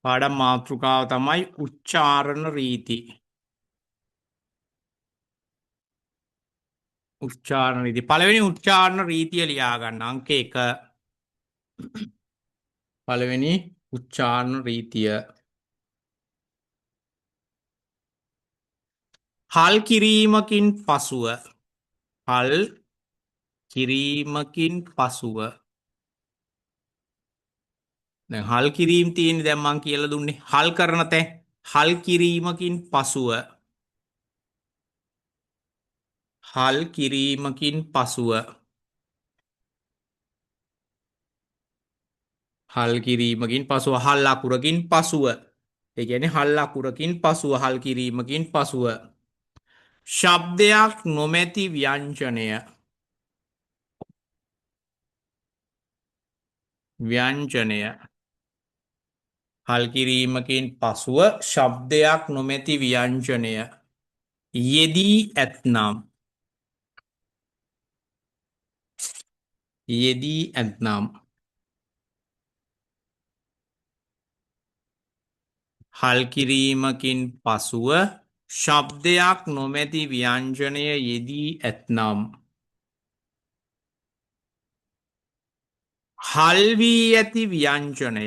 පාඩම් මාතෘකාව තමයි උච්චාරණ රීති. උච්චාරණ රීති. පළවෙනි උච්චාරණ රීතිය ලියා ගන්න. අංක 1. පළවෙනි උච්චාරණ රීතිය. හල් කිරීමකින් පසුව. හල් කිරීමකින් පසුව. දැන් හල් කිරීම තියෙන්නේ දැන් මං කියලා දුන්නේ. හල් කරන තැන්. හල් කිරීමකින් පසුව. හල් කිරීමකින් පසුව. හල් කිරීමකින් පසුව හල් අකුරකින් පසුව. ඒ කියන්නේ හල් අකුරකින් පසුව හල් කිරීමකින් පසුව. ශබ්දයක් නොමැති ව්‍යංජනය. ව්‍යංජනය. හල් කිරීමකින් පසුව ශබ්දයක් නොමැති ව්‍යංජනය. යෙදී ඇත්නම්. යෙදී ඇත්නම්. හල් කිරීමකින් පසුව ශබ්දයක් නොමැති ව්‍යංජනය යෙදී ඇත්නම්. හල් වී ඇති ව්‍යංජනය.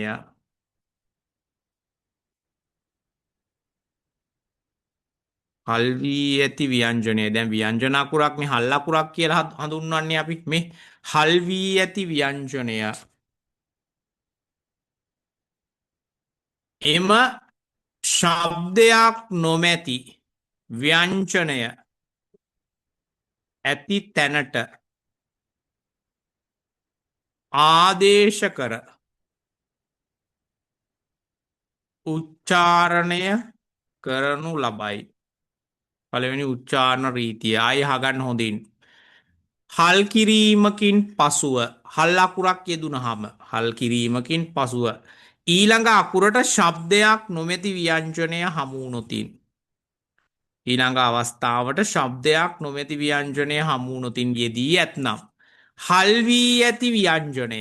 හල් වී ඇති ව්‍යංජනය. දැන් ව්‍යංජන අකුරක්නේ හල් අකුරක් කියලා හඳුන්වන්නේ අපි. මේ හල් වී ඇති ව්‍යංජනය. එම ශබ්දයක් නොමැති ව්‍යංජනය ඇති තැනට ආදේශ කර උච්චාරණය කරනු ලබයි. පළවෙනි උච්චාරණ රීතිය ආයෙ අහගන්න හොඳින්. හල් කිරීමකින් පසුව හල් අකුරක් යෙදුනහම හල් කිරීමකින් පසුව ඊළඟ අකුරට ශබ්දයක් නොමැති ව්‍යංජනය හමු වුනොතින්. ඊළඟ අවස්ථාවට ශබ්දයක් නොමැති ව්‍යංජනය හමු වුනොතින් යෙදී ඇත්නම්. හල් වී ඇති ව්‍යංජනය.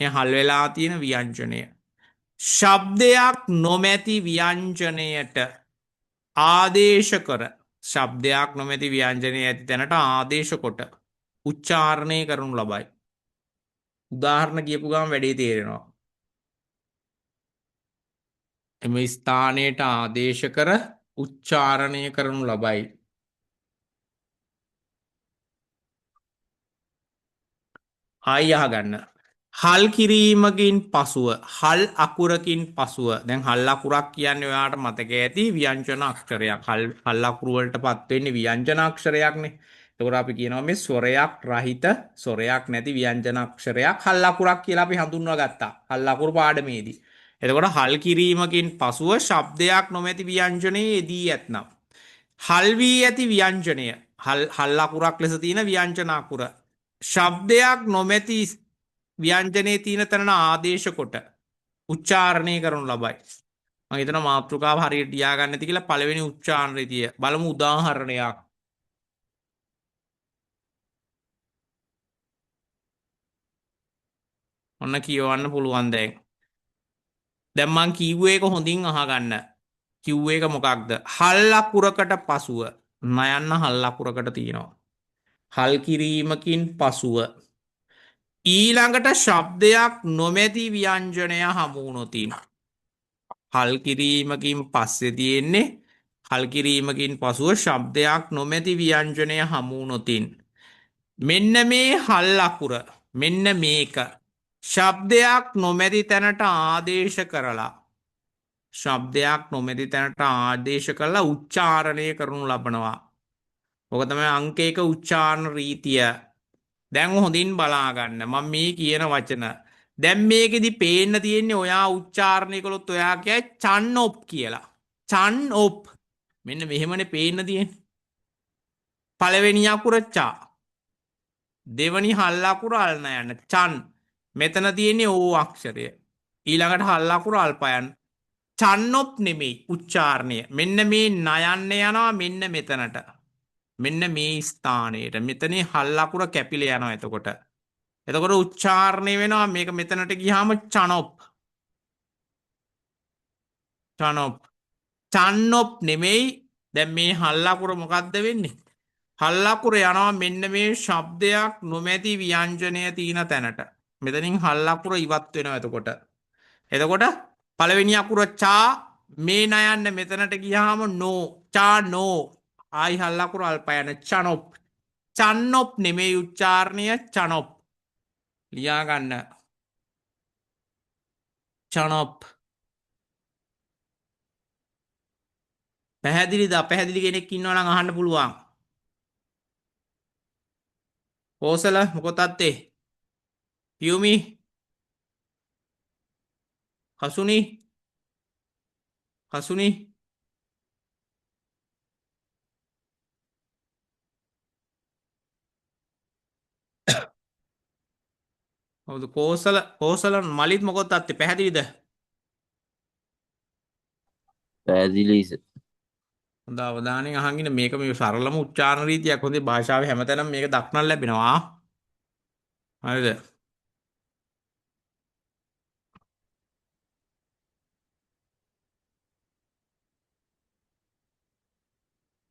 හල් වෙලා තියෙන ව්‍යංජනය. ශබ්දයක් නොමැති ව්‍යංජනයට ආදේශ කර. ශබ්දයක් නොමැති ව්‍යංජනය ඇති තැනට ආදේශ කොට උච්චාරණය කරනු ලබයි. උදාහරණ කියපු ගමන් වැඩේ තේරෙනවා. එම ස්ථානයට ආදේශ කර උච්චාරණය කරනු ලබයි. ආයි අහගන්න. හල් කිරීමකින් පසුව හල් අකුරකින් පසුව දැන් හල් අකුරක් කියන්නේ ඔයාට මතක ඇති ව්‍යංජන අක්ෂරයක්. හල් අකුරු වලට පත් වෙන්නේ ව්‍යංජන අක්ෂරයක්නේ. එතකොට අපි කියනවා මේ ස්වරයක් රහිත ස්වරයක් නැති ව්‍යංජන අක්ෂරයක් හල් අකුරක් කියලා අපි හඳුන්වා ගත්තා. හල් අකුරු පාඩමේදී. එතකොට හල් කිරීමකින් පසුව ශබ්දයක් නොමැති ව්‍යංජනයේ යෙදී ඇත්නම්. හල් වී ඇති ව්‍යංජනය හල් අකුරක් ලෙස තියෙන ව්‍යංජන අකුර ශබ්දයක් නොමැති ව්‍යංජනයේ තියෙන තැන ආදේශ කොට උච්චාරණය කරනු ලබයි. මම හිතනවා මාතෘකාව හරියට තියාගන්න ඇති කියලා. පළවෙනි උච්චාරණ රීතිය බලමු උදාහරණයක්. ඔන්න කියවන්න පුළුවන් දැන්. දැන් මං කිව්වේ එක හොඳින් අහගන්න. කිව්වේ එක මොකක්ද? හල් අකුරකට පසුව නයන්න හල් අකුරකට තියෙනවා. හල් කිරීමකින් පසුව ඊළඟට ශබ්දයක් නොමැති ව්‍යංජනය හමු වුනොතින්. හල් කිරීමකින් පස්සේ තියෙන්නේ හල් කිරීමකින් පසුව ශබ්දයක් නොමැති ව්‍යංජනය හමු වුනොතින්. මෙන්න මේ හල් අකුර මෙන්න මේක ශබ්දයක් නොමැති තැනට ආදේශ කරලා ශබ්දයක් නොමැති තැනට ආදේශ කරලා උච්චාරණය කරනු ලබනවා. ඔක තමයි අංක 1 උච්චාරණ රීතිය. දැන් හොඳින් බලාගන්න මම මේ කියන වචන. දැන් මේකෙදි පේන්න තියෙන්නේ ඔයා උච්චාරණය කළොත් ඔයා කියයි චන් ඔප් කියලා. චන් ඔප්. මෙන්න මෙහෙමනේ පේන්න තියෙන්නේ. පළවෙනි අකුර චා. දෙවනි හල් අකුර අල්න යන්න චන්. මෙතන තියෙන්නේ ඕ අක්ෂරය. ඊළඟට හල් අකුර අල්පයන්. චන්නොප් නෙමෙයි උච්චාරණය. මෙන්න මේ නයන්න යනවා මෙන්න මෙතනට. මෙන්න මේ ස්ථානයට. මෙතනේ හල් අකුර කැපිලා යනවා එතකොට. එතකොට උච්චාරණය වෙනවා මේක මෙතනට ගියාම චනොප්. චනොප්. චන්නොප් නෙමෙයි. දැන් මේ හල්ලකුර මොකක්ද වෙන්නේ? හල්ලකුර යනවා මෙන්න මේ ශබ්දයක් නොමැති ව්‍යංජනය තියෙන තැනට. මෙතනින් හල්ලකුර ඉවත් වෙනවා එතකොට. එතකොට පළවෙනි අකුර චා මේ නයන්න මෙතනට ගියාම නෝ චා නෝ ආයි හල්ලකුර අල්පයන චනොප්. චන්නොප් නෙමේ උච්චාරණය චනොප්. ලියාගන්න චනොප්. පැහැදිලිද? පැහැදිලි කෙනෙක් ඉන්නවා නම් අහන්න පුළුවන්. කෝසල මොකෝ තත්තේ? පියුමි හසුනි හසුනි හවුද කෝසල මලිත් මොකෝ තත්තේ? පැහැදිලිද? පැහැදිලි හොඳ අවධානයෙන් අහන් ඉන්න. මේක මේ සරලම උච්චාරණ රීතියක්. හොඳේ භාෂාවේ හැමතැනම මේක දක්නන්න ලැබෙනවා. හරිද?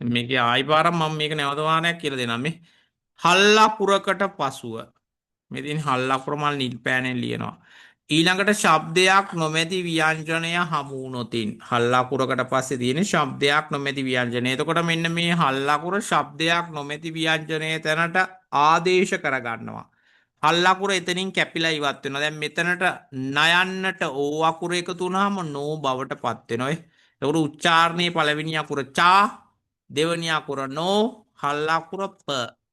මේක ආයි පාරක් මම මේක නැවත වාරයක් කියලා දෙන්නම් මේ. හල්ලකුරකට පසුව මෙතින් හල්ලකුර මල් නිල් පෑනෙන් ලියනවා. ඊළඟට ශබ්දයක් නොමැති ව්‍යංජනය හමු වුණොතින් හල්ලකුරකට පස්සේ තියෙන ශබ්දයක් නොමැති ව්‍යංජනය. එතකොට මෙන්න මේ හල්ලකුර ශබ්දයක් නොමැති ව්‍යංජනය තැනට ආදේශ කරගන්නවා. හල්ලකුර එතනින් කැපිලා ඉවත් වෙනවා. දැන් මෙතනට නයන්නට ඕ අකුර එකතු වුණාම නෝ බවට පත් වෙනවා. ඒකට උච්චාරණයේ පළවෙනි අකුර චා, දෙවෙනි අකුර නෝ, හල් අකුර ප.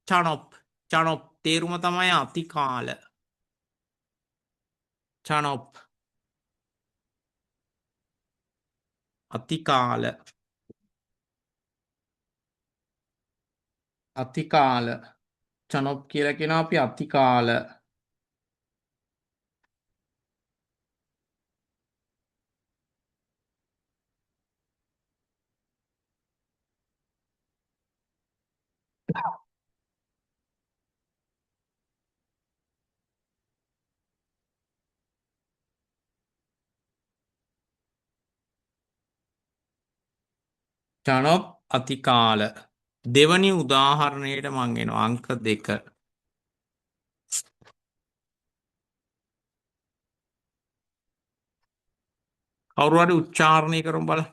චනොප්. චනොප් තේරුම තමයි අතිකාල. චනොප් අතිකාල. අතිකාල. චනොප් කියලා කියනවා අපි අතිකාල. චනොප් අතිකාල. දෙවනි උදාහරණයට මං එනවා අංක 2. කවුරු හරි උච්චාරණය කරමු බලන්න.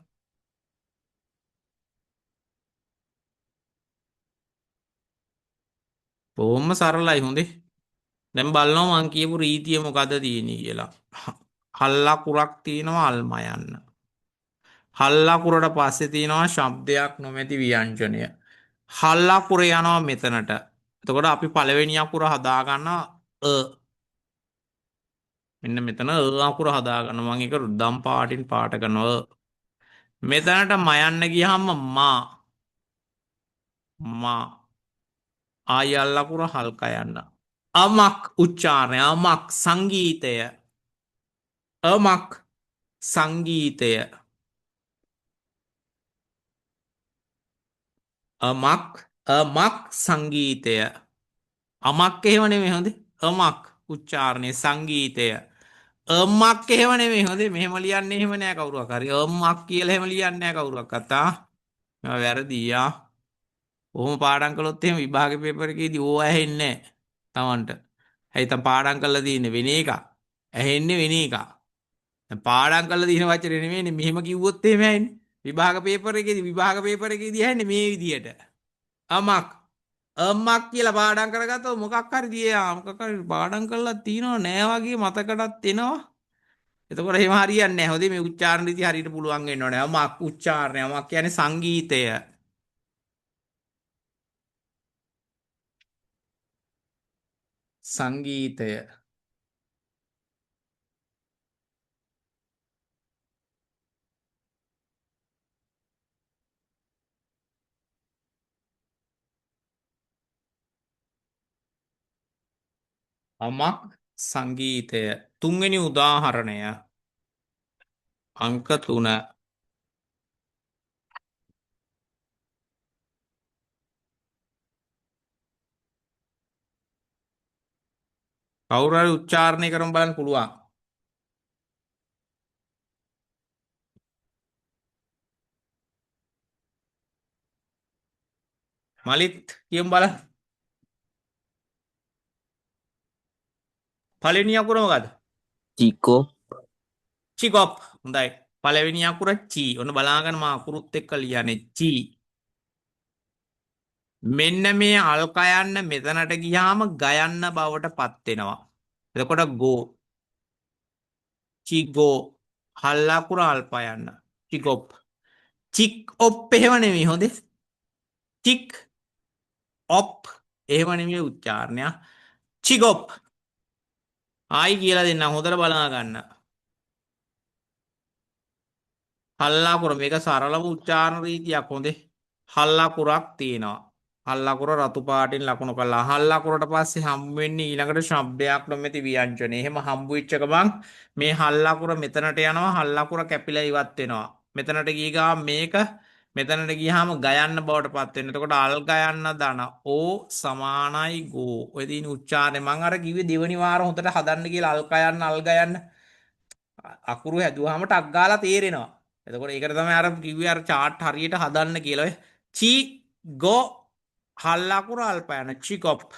බොහොම සරලයි හොඳේ. දැන් බලනවා මං කියපු රීතිය මොකද්ද තියෙන්නේ කියලා. හල්ලකුරක් තියෙනවා අල්ම යන්න. හල්ලකුරට පස්සේ තියෙනවා ශබ්දයක් නොමැති ව්‍යංජනය. හල්ලකුර යනවා මෙතනට. එතකොට අපි පළවෙනි අකුර හදාගන්නවා අ. මෙන්න මෙතන අකුර හදාගන්න. මම ඒක රුද්දම් පාටින් පාට කරනවා. මෙතනට මයන්න ගියහම මා ආයි අල්ලකුර හල්ක යන්න. අමක් උච්චාරණය අමක් සංගීතය. අමක් සංගීතය. අමක් සංගීතය. අමක් එහෙම නෙමෙයි හොඳේ. අමක් උච්චාරණය සංගීතය. අම්මක් එහෙම නෙමෙයි හොඳේ. මෙහෙම ලියන්නේ එහෙම නෑ කවුරුවක් හරි. අම්මක් කියලා එහෙම ලියන්නේ නෑ කවුරුවක්වත් ආ. මේවා වැරදි ආ. ඔහොම පාඩම් කළොත් එහෙම විභාග පේපර් එකේදී ඕවා ඇහෙන්නේ නෑ Tamanට. හැයි තම පාඩම් කරලා තියෙන්නේ වෙන එක. ඇහෙන්නේ වෙන එක. දැන් පාඩම් කරලා තියෙන වචනේ නෙමෙයිනේ මෙහෙම කිව්වොත් එහෙම ඇහෙන්නේ. විභාග පේපර් එකේදී ඇහෙන්නේ මේ විදියට. අමක් අම්මක් කියලා පාඩම් කරගත්තොත් මොකක් හරි දියා මොකක් හරි පාඩම් කරලා තියනව නෑ වගේ මතකටත් එනවා. එතකොට එහෙම හරියන්නේ නැහැ. හොඳේ මේ උච්චාරණ රීතිය හරියට පුළුවන් වෙන්න ඕනේ. අමක් උච්චාරණය. අමක් කියන්නේ සංගීතය. සංගීතය. අමක් සංගීතය. තුන්වෙනි උදාහරණය අංක 3. කවුරු හරි උච්චාරණය කරමු බලන්න පුළුවන්. මලිත් කියමු බලන්න. පළවෙනි අකුර මොකද්ද? Chico. චිකොප්. හොඳයි. පළවෙනි අකුර චී. ඔන්න බලාගන්න මම අකුරුත් එක්ක ලියන්නේ චී. මෙන්න මේ අල් කයන්න මෙතනට ගියාම ගයන්න බවට පත් වෙනවා. එතකොට ගෝ චිගෝ හල්ලකුර අල්ප යන්න. චිකොප්. චික් ඔප් එහෙම නෙමෙයි හොඳේ. චික් ඔප් එහෙම නෙමෙයි උච්චාරණය. චිගොප්. ආයි කියලා දෙන්නම් හොඳට බලා ගන්න. හල්ලාකුර මේක සරලම උච්චාරණ රීතියක් හොඳේ. හල්ලාකුරක් තියෙනවා. හල්ලාකුර රතු පාටින් ලකුණු කළා. හල්ලාකුරට පස්සේ හම්බ වෙන්නේ ඊළඟට ශබ්දයක් නොමැති ව්‍යංජන. එහෙම හම්බ වෙච්ච ගමන් මේ හල්ලාකුර මෙතනට යනවා. හල්ලාකුර කැපිලා ඉවත් වෙනවා. මෙතනට ගිය ගාම මේක මෙතනට ගියාම ගයන්න බවට පත් වෙනවා. එතකොට අල් ගයන්න දන ඕ සමානයි ගෝ. ඔය තියෙන උච්චාරණය මම අර කිව්වේ දෙවනි වාර හොඳට හදන්න කියලා අල් ගයන්න අකුරු හැදුවාම ටක් ගාලා තේරෙනවා. එතකොට ඒකට තමයි අර කිව්වේ අර chart හරියට හදන්න කියලා. ඔය චි ගෝ හල්ලකුර අල්පයන චිකොප්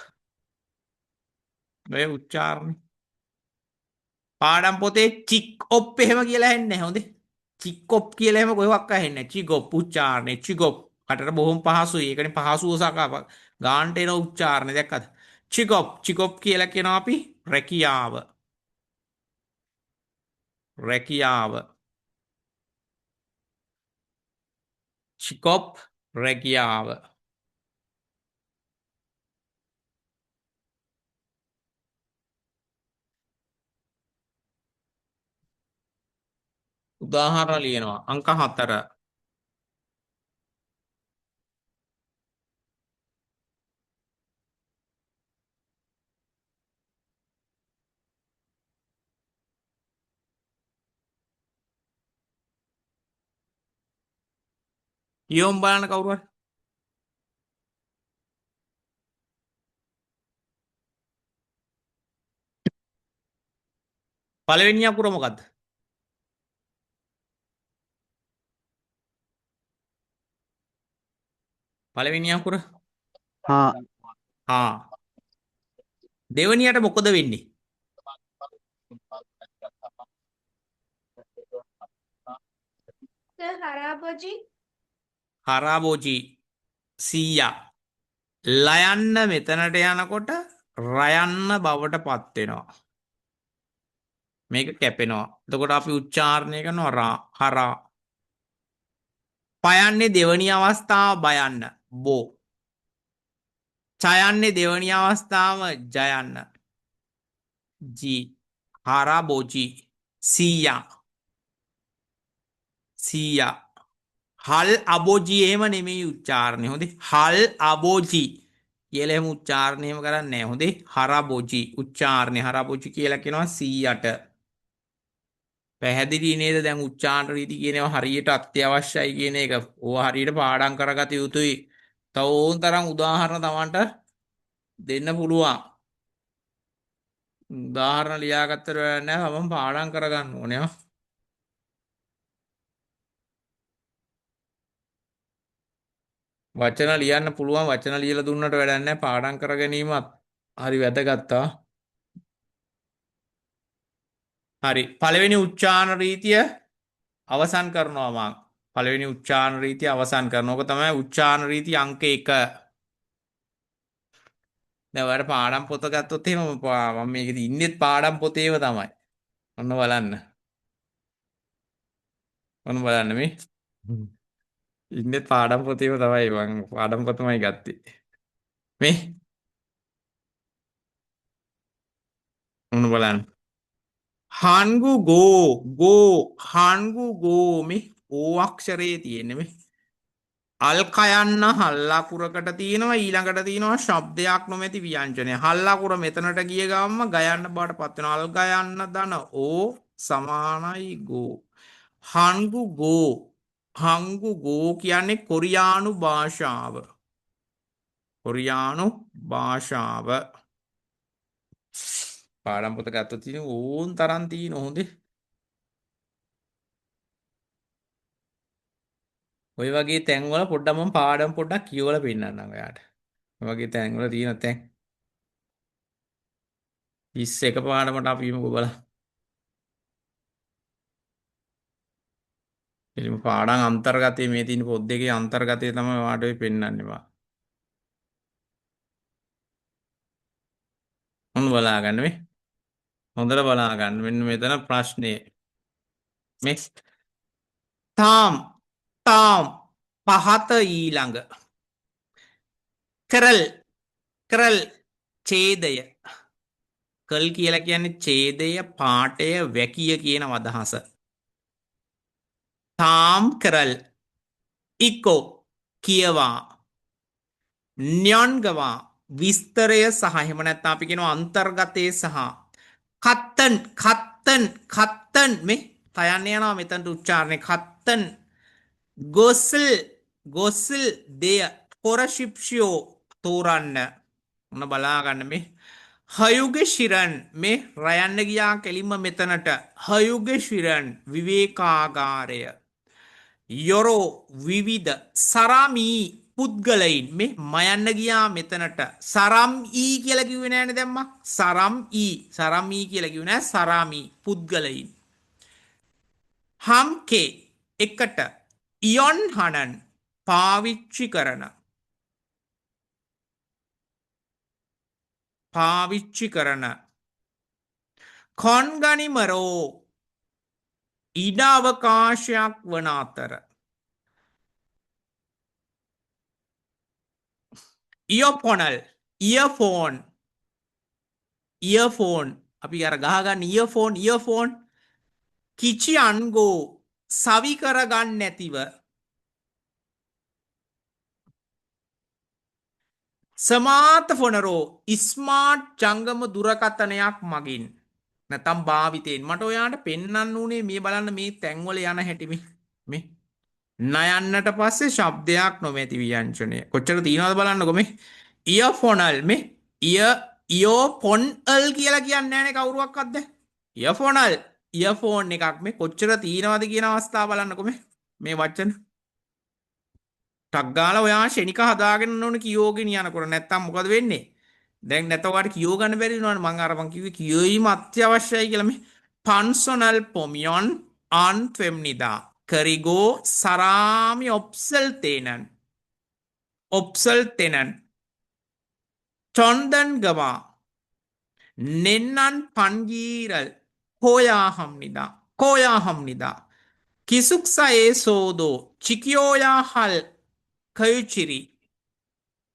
මේ උච්චාරණය. පාඩම් පොතේ චික් ඔප් එහෙම කියලා ඇහෙන්නේ නැහැ හොඳේ. චික් ඔප් කියලා එහෙම කොහෙවත් ඇහෙන්නේ නැහැ. චිගොප් උච්චාරණය චිගොප් කටට බොහොම පහසුයි. ඒකනේ පහසුව සකා ගාන්ට එන උච්චාරණය දැක්කද? චිගොප් චිගොප් කියලා කියනවා අපි රැකියාව. රැකියාව. චිකොප් රැකියාව. උදාහරණ ලියනවා අංක 4. කියවමු බලන්න කවුරු හරි. පළවෙනි අකුර මොකද්ද? පළවෙනි අකුර Ha. හා. දෙවනියට මොකද වෙන්නේ? හරාබෝජි සීයා. ලයන්න මෙතනට යනකොට රයන්න බවට පත් වෙනවා. මේක කැපෙනවා. එතකොට අපි උච්චාරණය කරනවා හරා. පයන්නේ දෙවනි අවස්ථාව බයන්න බෝ. චයන්නේ දෙවනි අවස්ථාව ජයන්න ජී. හරාබෝජි සීයා. සීයා. හල් අබෝජි එහෙම නෙමෙයි උච්චාරණය හොඳේ. හල් අබෝජි කියලා එහෙම උච්චාරණය එහෙම කරන්නේ නැහැ හොඳේ. හරබෝජි උච්චාරණය හරබෝජි කියලා කියනවා 100ට. පැහැදිලි නේද? දැන් උච්චාරණ රීති කියනවා හරියට අත්‍යවශ්‍යයි කියන එක. ඕවා හරියට පාඩම් කරගත යුතුයි. තව ඕන තරම් උදාහරණ Tamanට දෙන්න පුළුවන්. උදාහරණ ලියාගත්තට වැඩක් නැහැ. මම පාඩම් කරගන්න ඕනේ. වචන ලියන්න පුළුවන්. වචන ලියලා දුන්නට වැඩක් නැහැ. පාඩම් කර ගැනීමත් හරි වැදගත්. හරි. පළවෙනි උච්චාරණ රීතිය අවසන් කරනවා මං. පළවෙනි උච්චාරණ රීතිය අවසන් කරනවා. ඕක තමයි උච්චාරණ රීති අංක 1. දැන් ඔයාලට පාඩම් පොත ගත්තොත් එහෙම මම මේකෙදි ඉන්නෙත් පාඩම් පොතේම තමයි. ඔන්න බලන්න. ඔන්න බලන්න මේ. ඉන්නෙත් පාඩම් පොතේම තමයි මං පාඩම් පොතමයි ගත්තේ. මේ ඔන්න බලන්න. හන්ගු ගෝ හන්ගු ගෝ මේ ඕ අක්ෂරයේ තියෙන්නේ මේ. අල් කයන්න හල්ලාකුරකට තියෙනවා ඊළඟට තියෙනවා ශබ්දයක් නොමැති ව්‍යංජනය. හල්ලාකුර මෙතනට ගිය ගමන්ම ගයන්න බවට පත් වෙනවා. අල් ගයන්න දන ඕ සමානයි ගෝ. හංගු ගෝ කියන්නේ කොරියානු භාෂාව. කොරියානු භාෂාව. පාඩම් පොත ගත්තොත් තියෙන ඕන් තරම් තියෙන හොඳේ. ඔය වගේ තැන්වල පොඩ්ඩක් මම පාඩම් පොඩ්ඩක් කියවලා පෙන්නන්නම් ඔයාට. ඔය වගේ තැන්වල තියෙන තැන් 31 පාඩමට අපි යමුකෝ බලන්න. එළිම පාඩම් අන්තර්ගතයේ මේ තියෙන පොත් දෙකේ අන්තර්ගතය තමයි ඔයාට ඔය පෙන්නන්නේ මම. මොන බලා ගන්න මේ? හොඳට බලා ගන්න. මෙන්න මෙතන ප්‍රශ්නේ. මේ තාම් තාම් පහත ඊළඟ කරල් කරල් ඡේදය කල් කියලා කියන්නේ ඡේදය පාඨය වැකිය කියන අදහස. තාම් කරල් ඉකෝ කියවා න්‍යොන්ගවා විස්තරය සහ එහෙම නැත්නම් අපි කියනවා අන්තර්ගතයේ සහ කත්තන් කත්තන් කත්තන් මේ තයන්න යනවා මෙතනට උච්චාරණය කත්තන් ගොස්ල් ගොස්ල් දෙය කොරශිප්ෂියෝ තෝරන්න ඔන්න බලාගන්න මේ හයුග ශිරන් මේ රයන්න ගියා කෙලින්ම මෙතනට හයුග ශිරන් විවේකාගාරය යොරෝ විවිධ සරමී පුද්ගලයින් මේ මයන්න ගියා මෙතනට සරම් ඊ කියලා කිව්වේ නෑනේ දැම්මා සරම් ඊ කියලා කිව්වේ නෑ සරාමී පුද්ගලයින් හම්කේ එකට ඉයොන් හනන් පාවිච්චි කරන කොන්ගනිමරෝ ඉඩ අවකාශයක් වන අතර ඉයොපොනල් ඉයෆෝන් අපි අර ගහගන්න ඉයෆෝන් කිචි අන්ගෝ සවි කරගන්න නැතිව සමාත ෆොනරෝ ස්මාර්ට් ජංගම දුරකථනයක් මගින් නැතම් භාවිතයෙන් මට ඔයාට පෙන්වන්න උනේ මේ බලන්න මේ තැන්වල යන හැටි මේ නයන්නට පස්සේ ශබ්දයක් නොමැති ව්‍යංජනය කොච්චර තියෙනවද බලන්නකො මේ ඉයර්ෆෝනල් මේ ඉයෝෆොන්ල් කියලා කියන්නේ නැහැ නේ කවුරුවක්වත් දැන් ඉයර්ෆෝනල් ඉයර්ෆෝන් එකක් මේ කොච්චර තියෙනවද කියන අවස්ථාව බලන්නකො මේ වචන ටක් ගාලා ඔයා ෂෙනික හදාගෙන ඕන කියෝගෙන යනකොට නැත්තම් මොකද වෙන්නේ දැන් නැතවට කියෝ ගන්න බැරි වෙනවනේ මං අර මං කිව්වේ කියවීම අත්‍යවශ්‍යයි කියලා මේ පන්සොනල් පොමියොන් ආන් ෆෙම්නිදා කරිගෝ සරාමි ඔප්සල් තෙනන් චොන්දන් ගවා නෙන්නන් පන්ගීරල් කෝයාහම්නිදා කිසුක්සා ඒ සෝදෝ චිකියෝයාහල් කයුචිරි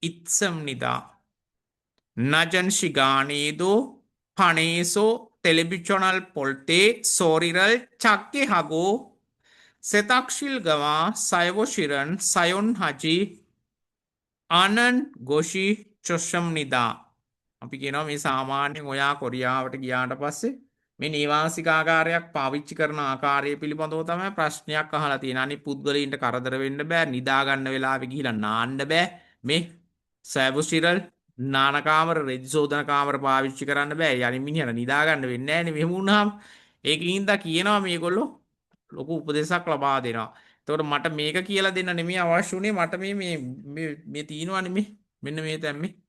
ඉත්සම්නිදා නජන්ශිගානේදෝ පනේසෝ තෙලිබිචොනල් පොල්ටේ සෝරිරල් චක්කෙ හගෝ සෙතක්ශිල් ගවා සයවොශිරන් සයොන් හජි ආනන් ගොෂි චොෂම් නිදා අපි කියනවා මේ සාමාන්‍යයෙන් ඔයා කොරියාවට ගියාට පස්සේ මේ නිවාසිකාගාරයක් පාවිච්චි කරන ආකාරය පිළිබඳව තමයි ප්‍රශ්නයක් අහලා තියෙන්නේ. අනිත් පුද්ගලයින්ට කරදර වෙන්න බෑ, නිදා ගන්න වෙලාවෙ ගිහිලා නාන්න බෑ. මේ සයවොශිරල් නානකාමර රෙජිසෝදන කාමර පාවිච්චි කරන්න බෑ. යනින් මිනිහට නිදා ගන්න වෙන්නේ නෑනේ මෙහෙම වුණාම. ඒකින්ද කියනවා මේගොල්ලෝ ලොකු උපදේශක් ලබා දෙනවා. එතකොට මට මේක කියලා දෙන්න නෙමෙයි අවශ්‍ය උනේ මට මේ තියෙනවනේ මෙන්න මේ දැන් මේ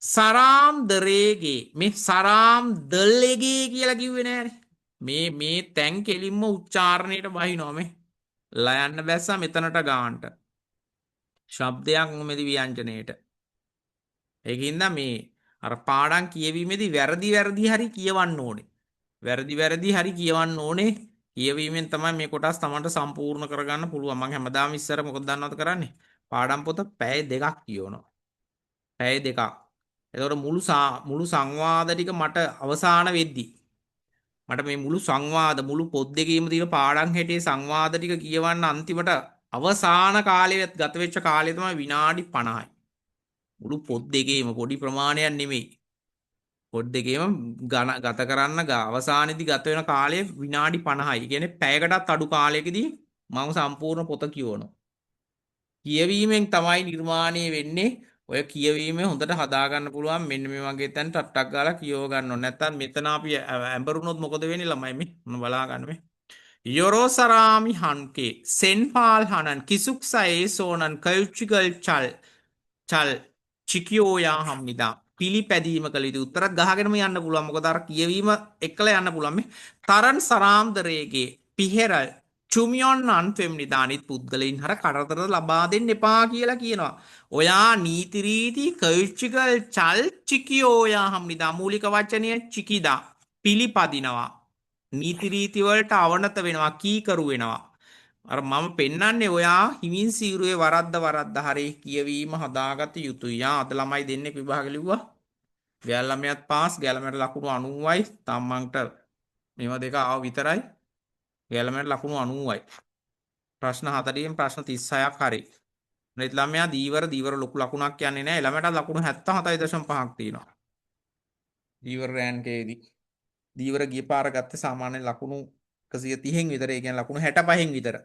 සරාම් දරේගේ මේ සරාම් දල්ලේගේ කියලා කිව්වේ නෑනේ. මේ තැන් කෙලින්ම උච්චාරණයට බහිනවා මේ. ලයන්න බැස්සා මෙතනට ගානට. ශබ්දයක් නොමැති ව්‍යංජනයේට. ඒකින්ද මේ අර පාඩම් කියවීමේදී වැරදි හරි කියවන්න ඕනේ. වැරදි හරි කියවන්න ඕනේ. කියවීමෙන් තමයි මේ කොටස් තමන්ට සම්පූර්ණ කරගන්න පුළුවන්. මම හැමදාම ඉස්සර මොකද දන්නවද කරන්නේ? පාඩම් පොත පැය දෙකක් කියවනවා. පැය දෙකක්. එතකොට මුළු සංවාද ටික මට අවසාන වෙද්දි මට මේ මුළු පොත් දෙකේම තියෙන පාඩම් හැටියේ සංවාද ටික කියවන්න අන්තිමට අවසාන කාලෙත් ගත වෙච්ච කාලය තමයි විනාඩි 50යි. මුළු පොත් දෙකේම පොඩි ප්‍රමාණයක් නෙමෙයි. පොත් දෙකේම ගත කරන්න අවසානයේදී ගත වෙන කාලය විනාඩි 50යි. කියන්නේ පැයකටත් අඩු කාලයකදී මම සම්පූර්ණ පොත කියවනවා. කියවීමෙන් තමයි නිර්මාණය වෙන්නේ. ඔය කියවීම හොඳට හදාගන්න පුළුවන් මෙන්න මේ වගේ තැන් ටක් ගාලා කියව ගන්න ඕනේ. නැත්තම් මෙතන අපි ඇඹරුණොත් මොකද වෙන්නේ ළමයි මේ මොන බලා ගන්න මේ. යොරෝසරාමි හන්කේ සෙන්පාල් හනන් කිසුක්සයේ සෝනන් කයුච්චිගල් චල් චිකියෝයා හම්නිදා පිළිපැදීම කළ යුතු උත්තරත් ගහගෙනම යන්න පුළුවන් මොකද අර කියවීම එක්කලා යන්න පුළුවන් මේ තරන් සරාම්දරයේගේ පිහෙරල් චුමියොන් අන්ෆෙම් නිදානිත් පුද්ගලයින් හර කරදර ලබා දෙන්න එපා කියලා කියනවා. ඔයා නීතිරීති කයුච්චිකල් චල් චිකියෝයා හම්නිදා මූලික වචනය චිකිදා පිළිපදිනවා. නීතිරීතිවලට අවනත වෙනවා කීකරු වෙනවා. අර මම පෙන්නන්නේ ඔයා හිමින් සීරුවේ වරද්ද හරි කියවීම හදාගත යුතුයි. යා අද ළමයි දෙන්නෙක් විභාග ලිව්වා. ගෑල් ළමයාත් පාස් ගෑල් ළමයට ලකුණු 90යි. තම්මන්ට මේවා දෙක ආව විතරයි. ගෑල් ළමයට ලකුණු 90යි. ප්‍රශ්න 40න් ප්‍රශ්න 36ක් හරි. අනිත් ළමයා දීවර ලොකු ලකුණක් කියන්නේ නැහැ. ළමයට ලකුණු 77.5ක් තියෙනවා. දීවර රෑන්කේදී. දීවර ගිය පාර ගත්තේ සාමාන්‍ය ලකුණු 130න් විතර. ඒ කියන්නේ ලකුණු 65න් විතර.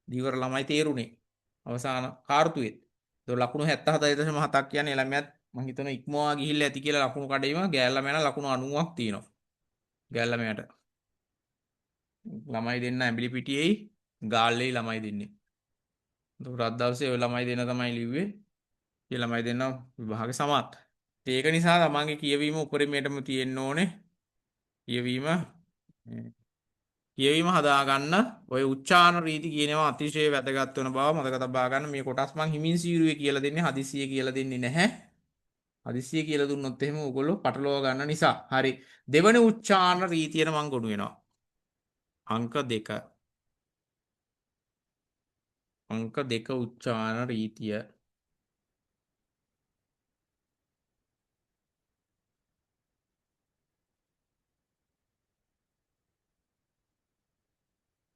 දීවර ළමයි තේරුණේ. අවසාන කාර්තුවේ. ඒක ලකුණු 77.7ක් කියන්නේ ළමයාත් මම හිතනවා ඉක්මවා ගිහිල්ලා ඇති කියලා ලකුණු කඩේම ගෑල් ළමයාට ලකුණු 90ක් තියෙනවා. ගෑල් ළමයාට. ළමයි දෙන්න ඇඹිලි පිටියේයි ගාල්ලේ ළමයි දෙන්නේ. ඒක රත් දවසේ ඔය ළමයි දෙන්න තමයි ලිව්වේ. ඒ ළමයි දෙන්න විභාගේ සමත්. ඒක නිසා තමන්ගේ කියවීම උපරිමයටම තියෙන්න ඕනේ. කියවීම හදාගන්න ඔය උච්චාරණ රීති කියනවා අතිශය වැදගත් වෙන බව මතක තබා ගන්න. මේ කොටස් මං හිමින් සීරුවේ කියලා දෙන්නේ හදිසිය කියලා දෙන්නේ නැහැ. හදිසිය කියලා දුන්නොත් එහෙම ඕගොල්ලෝ පටලව ගන්න නිසා. හරි. දෙවන උච්චාරණ රීතියට මං ගොනු වෙනවා. අංක 2. අංක 2 උච්චාරණ රීතිය.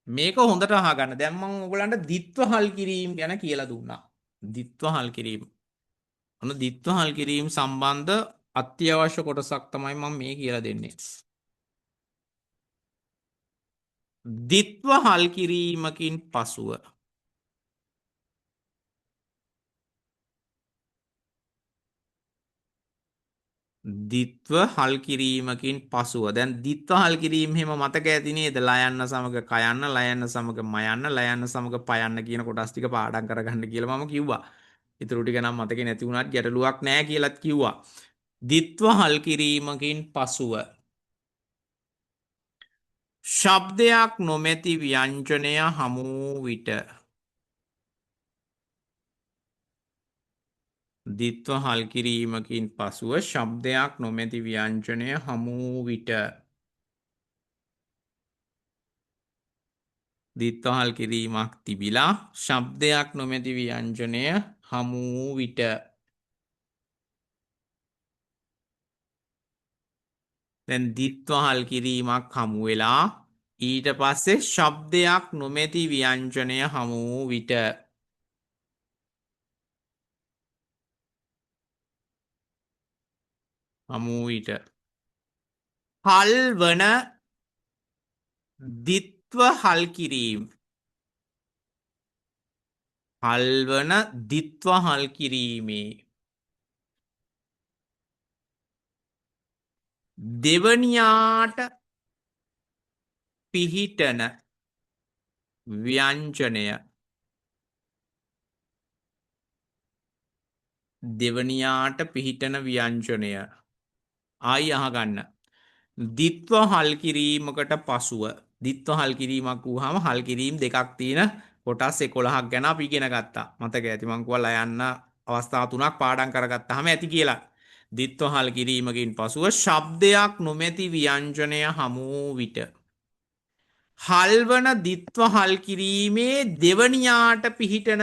මේක හොඳට අහගන්න. දැන් මම ඔයගලන්ට ditthව හල් කිරීම ගැන කියලා දුන්නා. ditthව හල් කිරීම. ඔන්න ditthව හල් කිරීම සම්බන්ධ අත්‍යවශ්‍ය කොටසක් තමයි මම මේ කියලා දෙන්නේ. ditthව හල් කිරීමකින් පසුව ditthව හල් කිරීමකින් පසුව දැන් ditthව හල් කිරීම එහෙම මතක ඇති නේද? ලයන්න සමග කයන්න, ලයන්න සමග මයන්න, ලයන්න සමග පයන්න කියන කොටස් ටික පාඩම් කරගන්න කියලා මම කිව්වා. ඊටු ටික නම් මතකේ නැති වුණත් ගැටලුවක් නැහැ කියලාත් කිව්වා. ditthව හල් කිරීමකින් පසුව ශබ්දයක් නොමැති ව්‍යංජනය හමු විට ditthව හල් කිරීමකින් පසුව ශබ්දයක් නොමැති ව්‍යංජනය හමු විට ditthව හල් කිරීමක් තිබිලා ශබ්දයක් නොමැති ව්‍යංජනය හමු විට දැන් ditthව හල් කිරීමක් හමු වෙලා ඊට පස්සේ ශබ්දයක් නොමැති ව්‍යංජනය හමු විට හල් වන ditthව හල් කිරීම හල්වන ditthව හල් කිරීමේ දෙවනියාට පිහිටන ව්‍යංජනය දෙවනියාට පිහිටන ව්‍යංජනය ආයි අහගන්න. ditthව හල් කිරීමකට පසුව ditthව හල් කිරීමක් වුවහම හල් කිරීම දෙකක් තියෙන කොටස් 11ක් ගැන අපි ඉගෙන ගත්තා. මතක ඇති මං කිව්වා යන්න අවස්ථා තුනක් පාඩම් කරගත්තාම ඇති කියලා. ditthව හල් කිරීමකින් පසුව ශබ්දයක් නොමැති ව්‍යංජනය හමු විට හල්වන ditthව හල් කිරීමේ දෙවනියාට පිහිටන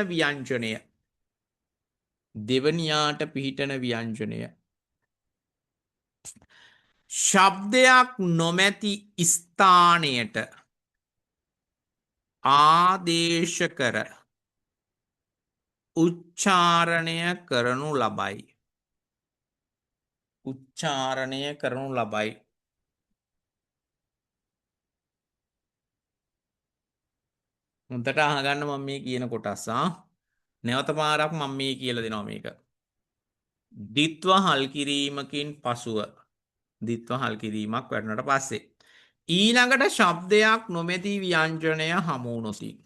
ව්‍යංජනය ශබ්දයක් නොමැති ස්ථානයට ආදේශ කර උච්චාරණය කරනු ලබයි. හොඳට අහගන්න මම මේ කියන කොටස් නැවත පාරක් මම මේ කියලා දෙනවා මේක. ditthව හල් කිරීමකින් පසුව ditthව හල් කිරීමක් වැඩනට පස්සේ ඊළඟට ශබ්දයක් නොමැති ව්‍යංජනය හමු වුණොති.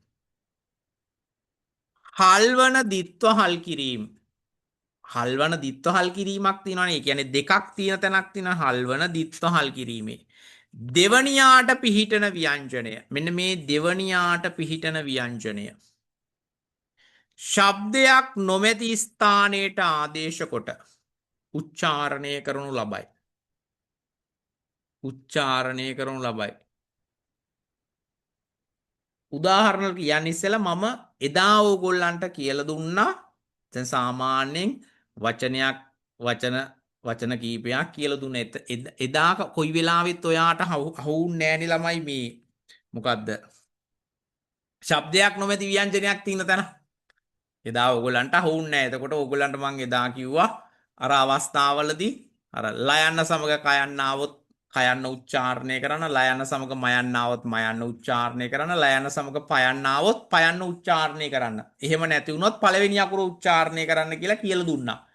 හල්වන දිත්ව හල් කිරීම. හල්වන දිත්ව හල් කිරීමක් තියෙනවානේ. ඒ කියන්නේ දෙකක් තියෙන තැනක් තියෙන හල්වන දිත්ව හල් කිරීමේ. දෙවනියාට පිහිටන ව්‍යංජනය. මෙන්න මේ දෙවනියාට පිහිටන ව්‍යංජනය. ශබ්දයක් නොමැති ස්ථානයට ආදේශ කොට උච්චාරණය කරනු ලබයි. උච්චාරණය කරනු ලබයි. උදාහරණ කියන්න ඉස්සෙල්ලා මම එදා ඕගොල්ලන්ට කියලා දුන්නා. දැන් සාමාන්‍යයෙන් වචන කීපයක් කියලා දුන්න. එදා කොයි වෙලාවෙත් ඔයාට අහුුන්නේ නෑනේ ළමයි මේ මොකද්ද? ශබ්දයක් නොමැති ව්‍යංජනයක් තියෙන තැන. එදා ඕගොල්ලන්ට අහුුන්නේ නෑ. එතකොට ඕගොල්ලන්ට මම එදා කිව්වා අර අවස්ථාවවලදී අර ලයන්න සමග කයන්න આવොත් කයන්න උච්චාරණය කරන, ලයන්න සමග මයන්න આવොත් මයන්න උච්චාරණය කරන, ලයන්න සමග පයන්න આવොත් පයන්න උච්චාරණය කරන්න. එහෙම නැති වුණොත් පළවෙනි අකුර උච්චාරණය කරන්න කියලා කියලා දුන්නා.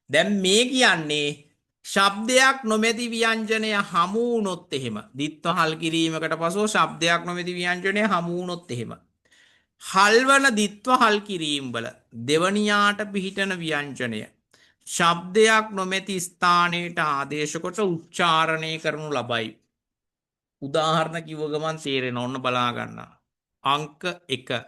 දැන් මේ කියන්නේ ශබ්දයක් නොමැති ව්‍යංජනය හමු වුණොත් එහෙම. දිත්ව හල් කිරීමකට පසුව ශබ්දයක් නොමැති ව්‍යංජනය හමු වුණොත් එහෙම. හල්වන දිත්ව හල් කිරීම් වල දෙවනියාට පිහිටන ව්‍යංජනය ශබ්දයක් නොමැති ස්ථානයට ආදේශ කොට උච්චාරණය කරනු ලබයි. උදාහරණ කිව්ව ගමන් තේරෙන ඔන්න බලා ගන්න. අංක 1.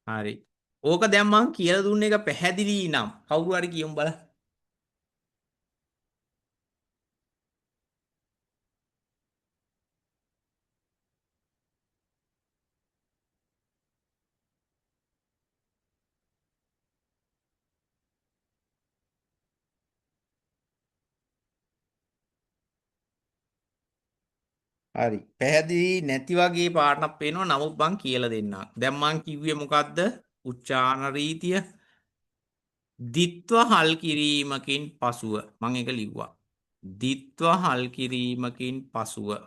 හරි. ඕක දැන් මං කියලා දුන්න එක පැහැදිලි නම් කවුරු හරි කියමු බලන්න. හරි. පැහැදිලි නැති වගේ පාඩමක් පේනවා. නමුත් මං කියලා දෙන්නම්. දැන් මං කිව්වේ මොකද්ද? උච්චාරණ රීතිය දිත්ව හල් කිරීමකින් පසුව මං එක ලිව්වා. දිත්ව හල් කිරීමකින් පසුව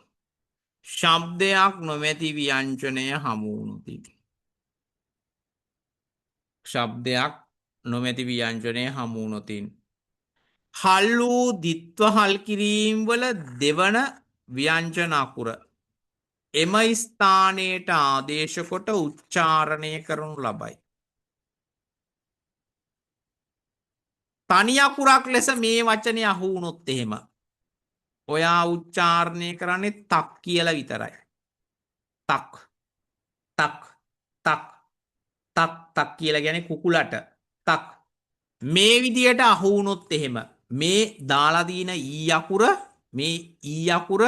ශබ්දයක් නොමැති ව්‍යංජනය හමු වුණොති. ශබ්දයක් නොමැති ව්‍යංජනය හමු වුණොතින් හල් වූ දිත්ව හල් කිරීම වල දෙවන ව්‍යංජන අකුර එම ස්ථානයට ආදේශ කොට උච්චාරණය කරනු ලබයි. තනි අකුරක් ලෙස මේ වචනේ අහු වුණොත් එහෙම ඔයා උච්චාරණය කරන්නේ තක් කියලා විතරයි. තක් තක් තක් තක් තක් කියලා කියන්නේ කුකුලට තක්. මේ විදියට අහු වුණොත් එහෙම මේ දාලා තියෙන ඊ අකුර මේ ඊ අකුර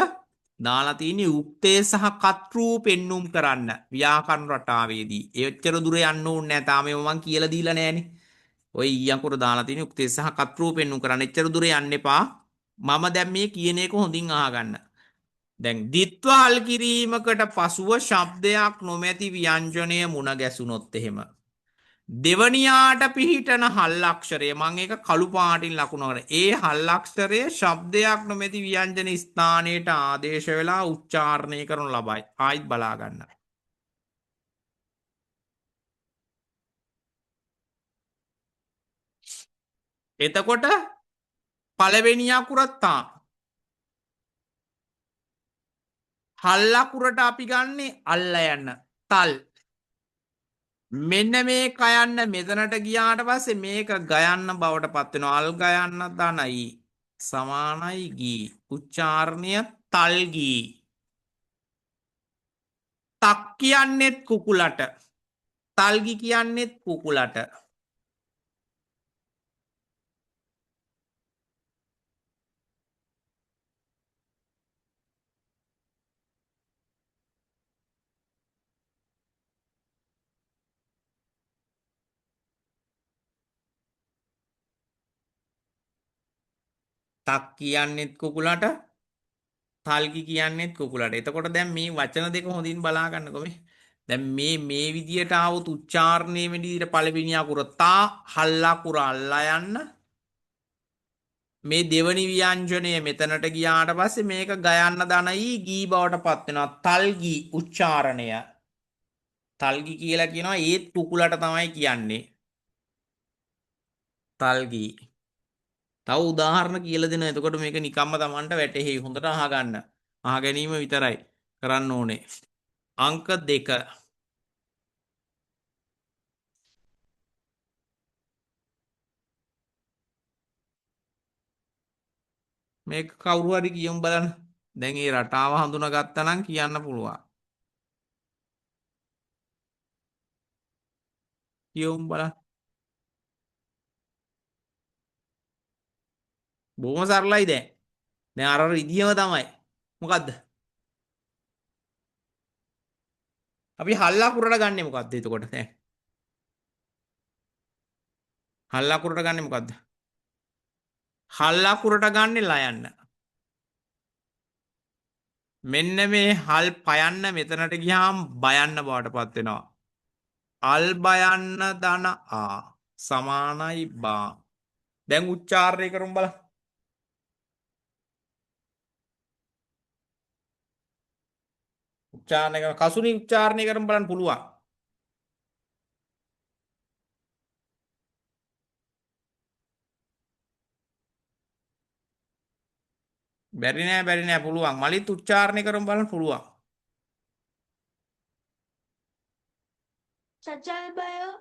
දාලා තියෙන උක්තේ සහ කර්තෘ පෙන්눔 කරන්න ව්‍යාකරණ රටාවේදී එච්චර දුර යන්න ඕනේ නැහැ. තාම මම කියලා දීලා නැහනේ. ඔය ඊ අකුර දාලා තියෙන උක්තේ සහ කර්තෘ පෙන්눔 කරන්න එච්චර දුර යන්න එපා. මම දැන් මේ කියන එක හොඳින් අහගන්න. දැන් දිත්ව හල් කිරීමකට පසුව ශබ්දයක් නොමැති ව්‍යංජනය මුණ ගැසුනොත් එහෙම දෙවනියාට පිහිටන හල් අක්ෂරය මං එක කළු පාටින් ලකුණකට ඒ හල් අක්ෂරය ශබ්දයක් නොමැති ව්‍යංජන ස්ථානයට ආදේශ වෙලා උච්චාරණය කරනු ලබයි. ආයිත් බලා ගන්න. එතකොට පළවෙනි අකුරත් තා හල් අකුරට අපි ගන්නෙ අල්ල යන්න තල්. මෙන්න මේ කයන්න මෙතනට ගියාට පස්සේ මේක ගයන්න බවට පත් වෙනවා. අල් ගයන්න ධනයි සමානයි ගී. උච්චාරණය තල්ගී. තක් කියන්නෙත් කුකුලට. තල්ගි කියන්නෙත් කුකුලට. තක් කියන්නෙත් කුකුලට තල්ගි කියන්නෙත් කුකුලට. එතකොට දැන් මේ වචන දෙක හොඳින් බලා ගන්නකො මේ. දැන් මේ විදියට ආවොත් උච්චාරණයේ විදියට පළවෙනි අකුර තා හල් අකුර අල්ලා යන්න මේ දෙවනි ව්‍යංජනය මෙතනට ගියාට පස්සේ මේක ගයන්න දනයි ගී බවට පත් වෙනවා. තල්ගී උච්චාරණය. තල්ගි කියලා කියනවා ඒත් කුකුලට තමයි කියන්නේ. තල්ගී. තව උදාහරණ කියලා දෙනවා. එතකොට මේක නිකම්ම Tamanට වැටහෙයි. හොඳට අහගන්න. අහ ගැනීම විතරයි කරන්න ඕනේ. අංක 2. මේක කවුරු හරි කියමු බලන්න. දැන් මේ රටාව හඳුනාගත්තා නම් කියන්න පුළුවන්. කියමු බලන්න. බොහොම සරලයි දැන්. දැන් අර ඉදියම තමයි. මොකද්ද? අපි හල්ලා කුරට ගන්නෙ මොකද්ද එතකොට දැන්? හල්ලා කුරට ගන්නෙ මොකද්ද? හල්ලා කුරට ගන්නෙ ලයන්න. මෙන්න මේ හල් පයන්න මෙතනට ගියාම බයන්න බවට පත් වෙනවා. අල් බයන්න ධන ආ සමානයි බා. දැන් උච්චාරණය කරමු බලන්න. උච්චාරණය කරන කසුනි උච්චාරණය කරමු බලන්න පුළුවන්. බැරි නෑ පුළුවන්. මලිත් උච්චාරණය කරමු බලන්න පුළුවන්. සචල් බයෝ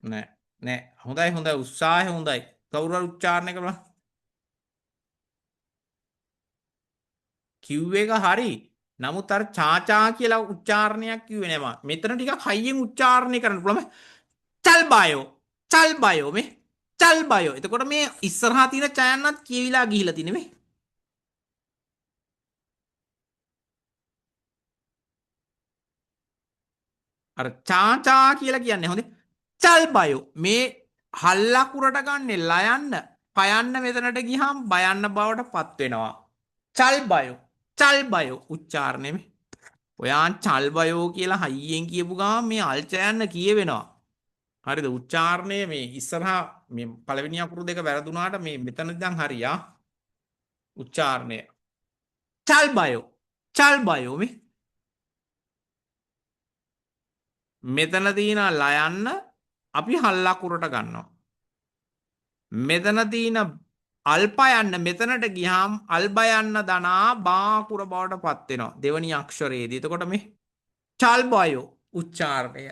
නෑ නෑ හොඳයි උත්සාහය හොඳයි. කවුරු හරි උච්චාරණය කරලා කිව් එක හරි. නමුත් අර චාචා කියලා උච්චාරණයක් කිව්වේ නෑ මම. මෙතන ටිකක් හයියෙන් උච්චාරණය කරන්න පුළුවන්. චල් බයෝ මේ චල් බයෝ. එතකොට මේ ඉස්සරහා තියෙන චයන්නත් කියවිලා ගිහිලා තිනේ මේ. අර චාචා කියලා කියන්නේ හොඳේ. චල් බයෝ මේ හල්ලකුරට ගන්නේ ලයන්න පයන්න මෙතනට ගියහම බයන්න බවට පත් වෙනවා. චල් බයෝ උච්චාරණය මේ. ඔයා චල් බයෝ කියලා හයියෙන් කියපු ගමන් මේ අල්චයන්න කියවෙනවා. හරිද? උච්චාරණය මේ ඉස්සරහා මේ පළවෙනි අකුරු දෙක වැරදුනාට මේ මෙතන ඉඳන් හරියා. උච්චාරණය චල් බයෝ මේ මෙතන තියෙන ලයන්න අපි හල්ලකුරට ගන්නවා. මෙතන තියෙන අල්පයන්න මෙතනට ගියාම අල්බයන්න දනා බාකුර බවට පත් වෙනවා දෙවනි අක්ෂරයේදී. එතකොට මේ චල් බයෝ උච්චාරණය.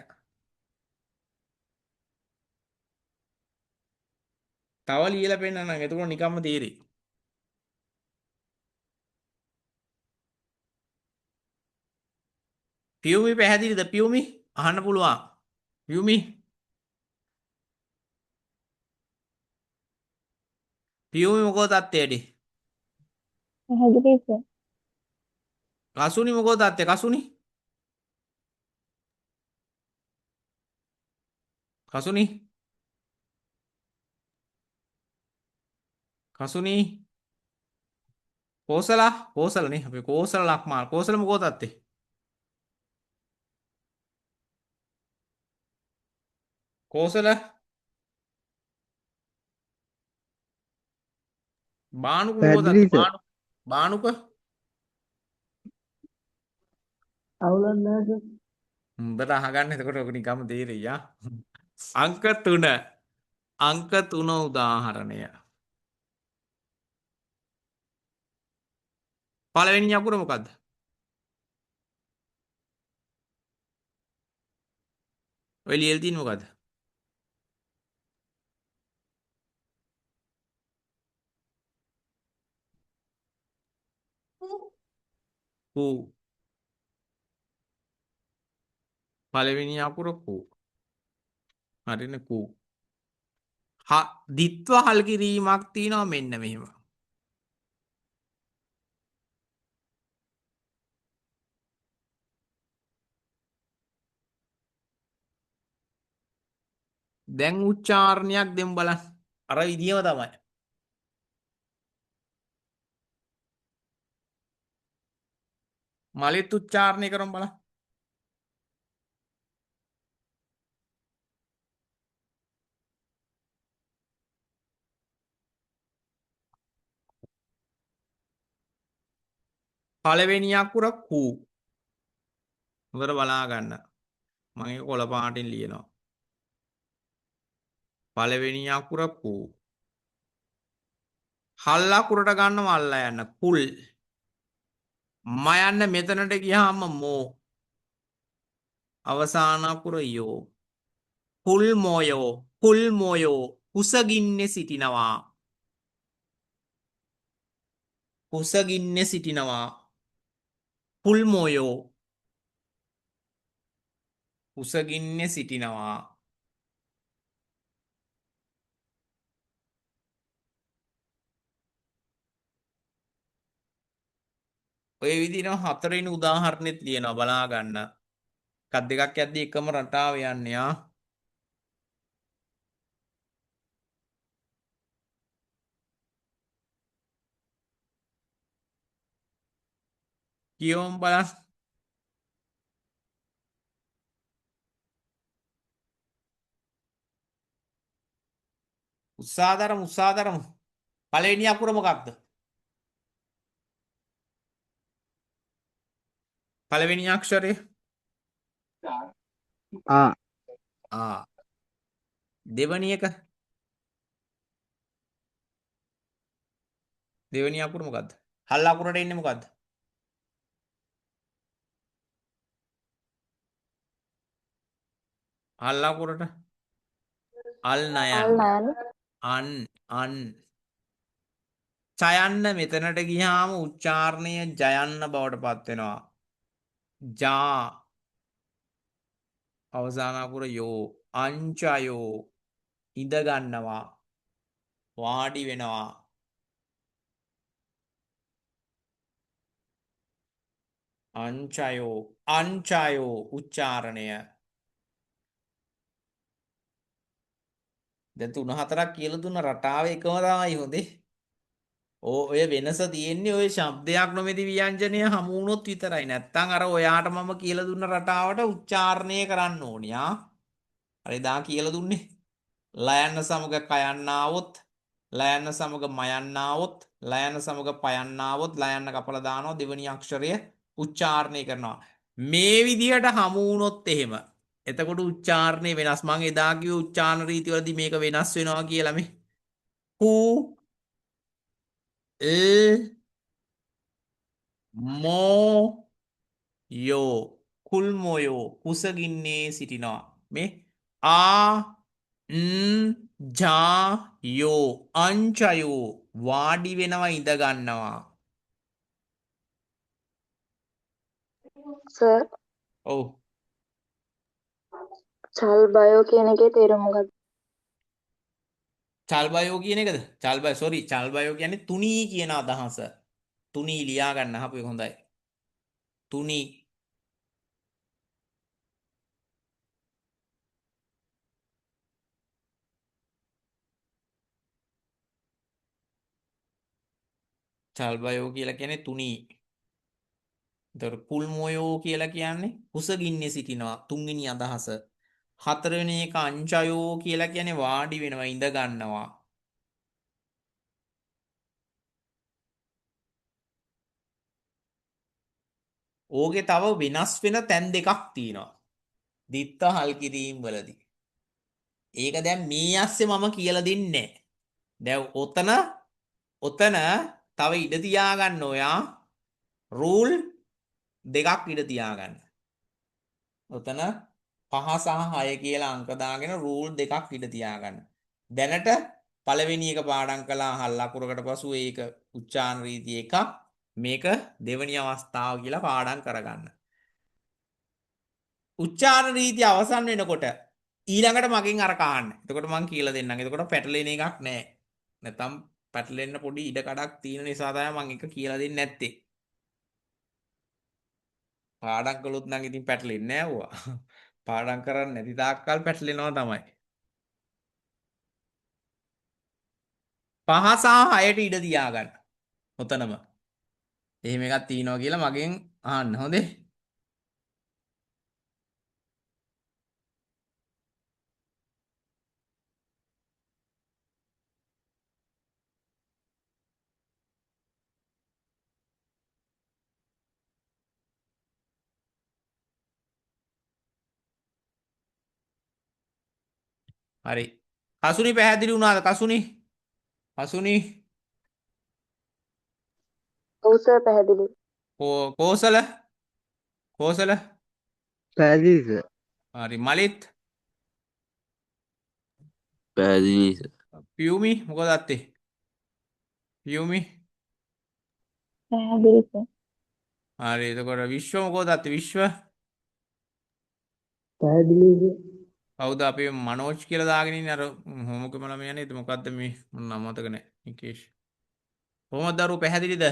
තව ලියලා පෙන්නන්නම්. එතකොට නිකම්ම තේරෙයි. පියුමි පැහැදිලිද? පියුමි අහන්න පුළුවන්. පියුමි මොකෝ තත්ත්වයේදී? පැහැදිලි සර්. කසුනි මොකෝ තත්ත්වය? කසුනි කෝසලනේ අපි කෝසල ලක්මාල්. කෝසල මොකෝ තත්ත්වය? කෝසල බානුක මොකෝ පැහැදිලි තත්ත්වය? සර්. බානුක අවුලක් නැහැ සර්. හොඳට අහගන්න. එතකොට ඔක නිකම්ම තේරෙයි ආ. අංක 3 උදාහරණය. පළවෙනි අකුර මොකද්ද? ඔය ලියලා තියෙන්නේ මොකද්ද? කූ. පළවෙනි අකුර කූ. හරිනේ කූ. දිත්ව හල් කිරීමක් තියෙනවා මෙන්න මෙහෙම. දැන් උච්චාරණයක් දෙමු බලන්න. අර විදියම තමයි. මලෙත් උච්චාරණය කරමු බලන්න. පළවෙනි අකුර කු. හොඳට බලා ගන්න. මම ඒක කොළ පාටින් ලියනවා. පළවෙනි අකුර කු. හල් අකුරට ගන්නව අල්ලා යන්න. කුල්. ම යන්න මෙතනට ගියාම මෝ. අවසාන අකුර යෝ. කුල් මොයෝ. කුල් මොයෝ. කුසගින්නේ සිටිනවා. කුසගින්නේ සිටිනවා. කුල් මොයෝ. කුසගින්නේ සිටිනවා. ඔය විදිහට හතරවෙනි උදාහරණෙත් ලියනවා බලා ගන්න. එකක් දෙකක් යද්දී එකම රටාව යන්නේ ආ. කියවමු බලන්න. උත්සාහ කරමු. පළවෙනි අකුර මොකක්ද? පළවෙනි අක්ෂරය ආ ආ. දෙවැනි එක දෙවැනි අකුර මොකක්ද? හල් අකුරට ඉන්නේ මොකක්ද? හල් අකුරට අල් නයන් Alnan. අන් චයන්න මෙතනට ගියාම උච්චාරණය ජයන්න බවට පත් වෙනවා. ජා අවසාන අකුර යෝ. අංචයෝ ඉඳ ගන්නවා. වාඩි වෙනවා. අංචයෝ උච්චාරණය. දැන් 3-4ක් කියලා දුන්න රටාව එකම තමයි හොඳේ. ඔය වෙනස තියෙන්නේ ඔය ශබ්දයක් නොමැති ව්‍යංජනය හමු වුණොත් විතරයි. නැත්තම් අර ඔයාට මම කියලා දුන්න රටාවට උච්චාරණය කරන්න ඕනේ ආ. හරි දා කියලා දුන්නේ. ලයන්න සමග කයන්න આવොත්, ලයන්න සමග මයන්න આવොත්, ලයන්න සමග පයන්න આવොත්, ලයන්න කපලා දානවා දෙවෙනි අක්ෂරය උච්චාරණය කරනවා. මේ විදිහට හමු වුණොත් එහෙම එතකොට උච්චාරණය වෙනස්. මම එදා කිව්ව උච්චාරණ රීතිවලදී මේක වෙනස් වෙනවා කියලා මේ. හු මෝ යෝ කුල්මොයෝ කුසගින්නේ සිටිනවා. මේ ජායෝ අංචයෝ වාඩි වෙනවා ඉඳ ගන්නවා. Sir, ඔව්. Chalbayo කියන එකේ තේරුම මොකක්ද? චල්බයෝ කියන එකද? චල්බයෝ කියන්නේ තුනී කියන අදහස. තුනී ලියා ගන්න අහපු එක හොඳයි. තුනී චල්බයෝ කියලා කියන්නේ තුනී. එතකොට කුල්මොයෝ කියලා කියන්නේ කුසගින්නේ සිටිනවා තුන්වෙනි අදහස. හතරවෙනි එක අංචයෝ කියලා කියන්නේ වාඩි වෙනවා ඉඳ ගන්නවා. ඕකේ තව වෙනස් වෙන තැන් දෙකක් තියෙනවා. දිත්ත හල් කිරීම වලදී. ඒක දැන් මේ ඇස්සේ මම කියලා දෙන්නේ. දැන් ඔතන තව ඉඩ තියාගන්න ඔයා රූල් දෙකක් ඉඩ තියාගන්න. ඔතන 5 සහ 6 කියලා අංක දාගෙන රූල් දෙකක් ඉඩ තියාගන්න. දැනට පළවෙනි එක පාඩම් කළා හල් අකුරකට පසු ඒක උච්චාරණ රීතිය එකක්. මේක දෙවෙනි අවස්ථාව කියලා පාඩම් කරගන්න. උච්චාරණ රීතිය අවසන් වෙනකොට ඊළඟට මගෙන් අර කහන්න. එතකොට මං කියලා දෙන්නම්. එතකොට පැටලෙන එකක් නැහැ. නැත්තම් පැටලෙන්න පොඩි ඉඩ කඩක් තියෙන නිසා තමයි මං එක කියලා දෙන්නේ නැත්තේ. පාඩම් කළොත් නම් ඉතින් පැටලෙන්නේ නැහැ ඕවා. පාඩම් කරන්නේ නැති තාක්කල් පැටලෙනවා තමයි. 5 සහ 6ට ඉඩ තියාගන්න. ඔතනම. එහෙම එකක් තියෙනවා කියලා මගෙන් අහන්න හොඳේ. හරි. කසුනි පැහැදිලි වුණාද? කසුනි. කසුනි. ඔව් සර් පැහැදිලි. කෝසල. කෝසල. පැහැදිලි සර්. හරි. මලිත්. පැහැදිලි සර්. පියුමි මොකද අත්තේ? පියුමි. පැහැදිලි සර්. හරි. එතකොට විශ්ව මොකද අත්තේ? විශ්ව. පැහැදිලි සර්. කවුද අපේ මනෝජ් කියලා දාගෙන ඉන්නේ අර හොමුකම ළමයා නේද? මොකද්ද මේ? මම නම මතක නැහැ. නිකේෂ්. කොහොමද දරුවෝ පැහැදිලිද?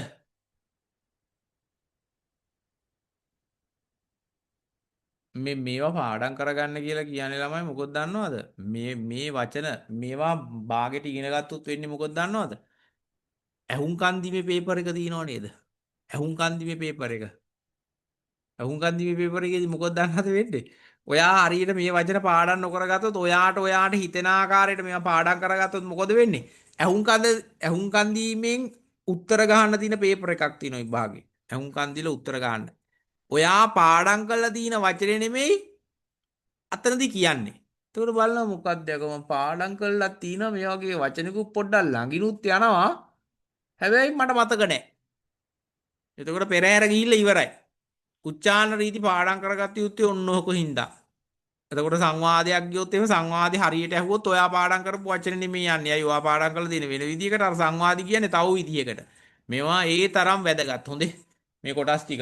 මේවා පාඩම් කරගන්න කියලා කියන්නේ ළමයි මොකද දන්නවද? මේ වචන මේවා බාගෙට ඉගෙන ගත්තොත් වෙන්නේ මොකද දන්නවද? ඇහුම්කන් දීමේ පේපර් එක තියෙනව නේද? ඇහුම්කන් දීමේ පේපර් එක. ඇහුම්කන් දීමේ පේපර් එකේදී මොකද දන්නවද වෙන්නේ? ඔයා හරියට මේ වචන පාඩම් නොකරගත්තොත් ඔයාට හිතෙන ආකාරයට මේවා පාඩම් කරගත්තොත් මොකද වෙන්නේ? ඇහුම්කන් දීමෙන් උත්තර ගහන්න තියෙන පේපර් එකක් තියෙනවා විභාගේ. ඇහුම්කන් දීලා උත්තර ගහන්න. ඔයා පාඩම් කරලා තියෙන වචනේ නෙමෙයි අතනදි කියන්නේ. එතකොට බලන්න මොකක්ද යකම පාඩම් කරලා තියෙන මේ වගේ වචනිකුත් පොඩ්ඩක් ළඟිනුත් යනවා. හැබැයි මට මතක නැහැ. එතකොට පෙරහැර ගිහිල්ලා ඉවරයි. උච්චාරණ රීති පාඩම් කරගත්ත යුත්තේ ඔන්න ඔක හින්දා. එතකොට සංවාදයක් ගියොත් එහෙම සංවාදේ හරියට ඇහුවොත් ඔයා පාඩම් කරපු වචන නෙමෙයි යන්නේ. අය ඔයා පාඩම් කරලා දෙන වෙන විදියකට අර සංවාදي කියන්නේ තව විදියකට. මේවා ඒ තරම් වැදගත්. හොඳේ. මේ කොටස් ටික.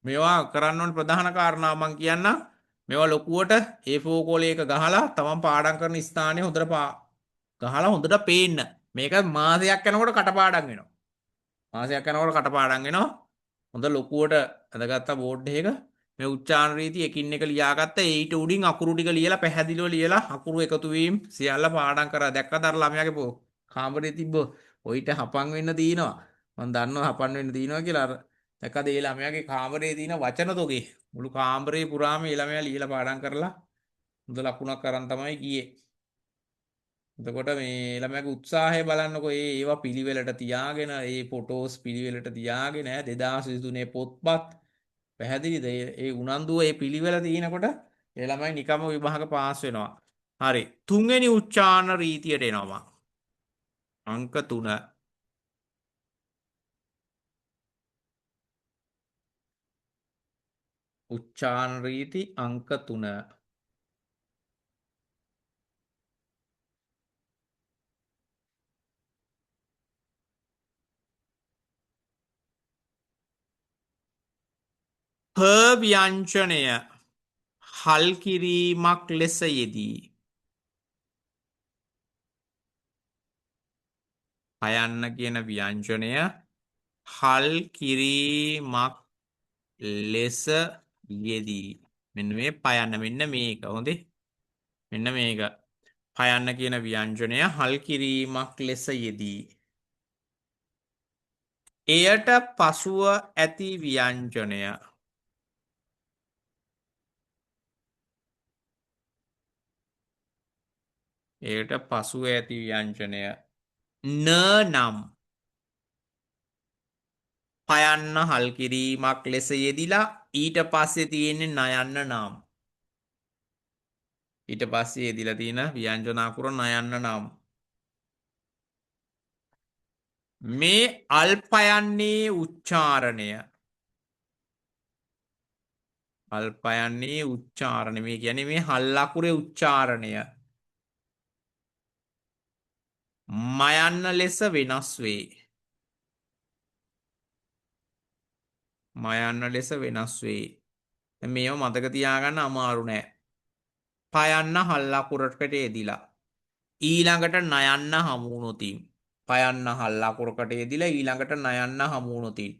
මේවා කරන්න ඕන ප්‍රධාන කාරණා මම කියන්නම්. මේවා ලොකුවට A4 කෝලයක ගහලා තමන් පාඩම් කරන ස්ථානයේ හොඳට ගහලා හොඳට පේන්න. මේක මාසයක් යනකොට කටපාඩම් වෙනවා. මාසයක් යනකොට කටපාඩම් වෙනවා. හොඳ ලොකුවට අදගත්ත බෝඩ් එකක මේ උච්චාරණ රීති එකින් එක ලියාගත්ත ඊට උඩින් අකුරු ටික ලියලා පැහැදිලිව ලියලා අකුරු එකතු වීම සියල්ල පාඩම් කරා. දැක්කද අර ළමයාගේ කාමරේ තිබ්බ ඔయిత හපන් වෙන්න තියෙනවා. මම දන්නවා හපන් වෙන්න තියෙනවා කියලා. අර දැක්කද ඒ ළමයාගේ කාමරේ තියෙන වචන තොගේ මුළු කාමරේ පුරාම ඒ ළමයා ලියලා පාඩම් කරලා හොඳ ලකුණක් අරන් තමයි ගියේ. එතකොට මේ ළමයාගේ උත්සාහය බලන්නකො ඒවා පිළිවෙලට තියාගෙන ඒ ෆොටෝස් පිළිවෙලට තියාගෙන 2023 පොත්පත් පැහැදිලිද? ඒ උනන්දුව ඒ පිළිවෙල තියෙනකොට ඒ ළමයි නිකම්ම විභාග පාස් වෙනවා. හරි. තුන්වෙනි උච්චාරණ රීතියට එනවා. අංක 3. උච්චාරණ රීති අංක 3. හ ව්‍යංජනය හල් කිරීමක් ලෙස යෙදී. හයන්න කියන ව්‍යංජනය හල් කිරීමක් ලෙස යෙදී. මෙන්න මේ පයන්න මෙන්න මේක. හොඳේ. මෙන්න මේක. පයන්න කියන ව්‍යංජනය හල් කිරීමක් ලෙස යෙදී. එයට පසුව ඇති ව්‍යංජනය එයට පසුව ඇති ව්‍යංජනය න නම් පයන්න හල් කිරීමක් ලෙස යෙදිලා ඊට පස්සේ තියෙන්නේ නයන්න නම්. ඊට පස්සේ යෙදිලා තියෙන ව්‍යංජන අකුර නයන්න නම්. මේ අල්පයන්නේ උච්චාරණය. අල්පයන්නේ උච්චාරණය. මේ කියන්නේ මේ හල් අකුරේ උච්චාරණය මයන්න ලෙස වෙනස් වේ. මයන්න ලෙස වෙනස් වේ. මේව මතක තියාගන්න අමාරු නෑ. පයන්න හල් අකුරකට යෙදිලා ඊළඟට නයන්න හමු වුණොතින් පයන්න හල් අකුරකට යෙදිලා ඊළඟට නයන්න හමු වුණොතින්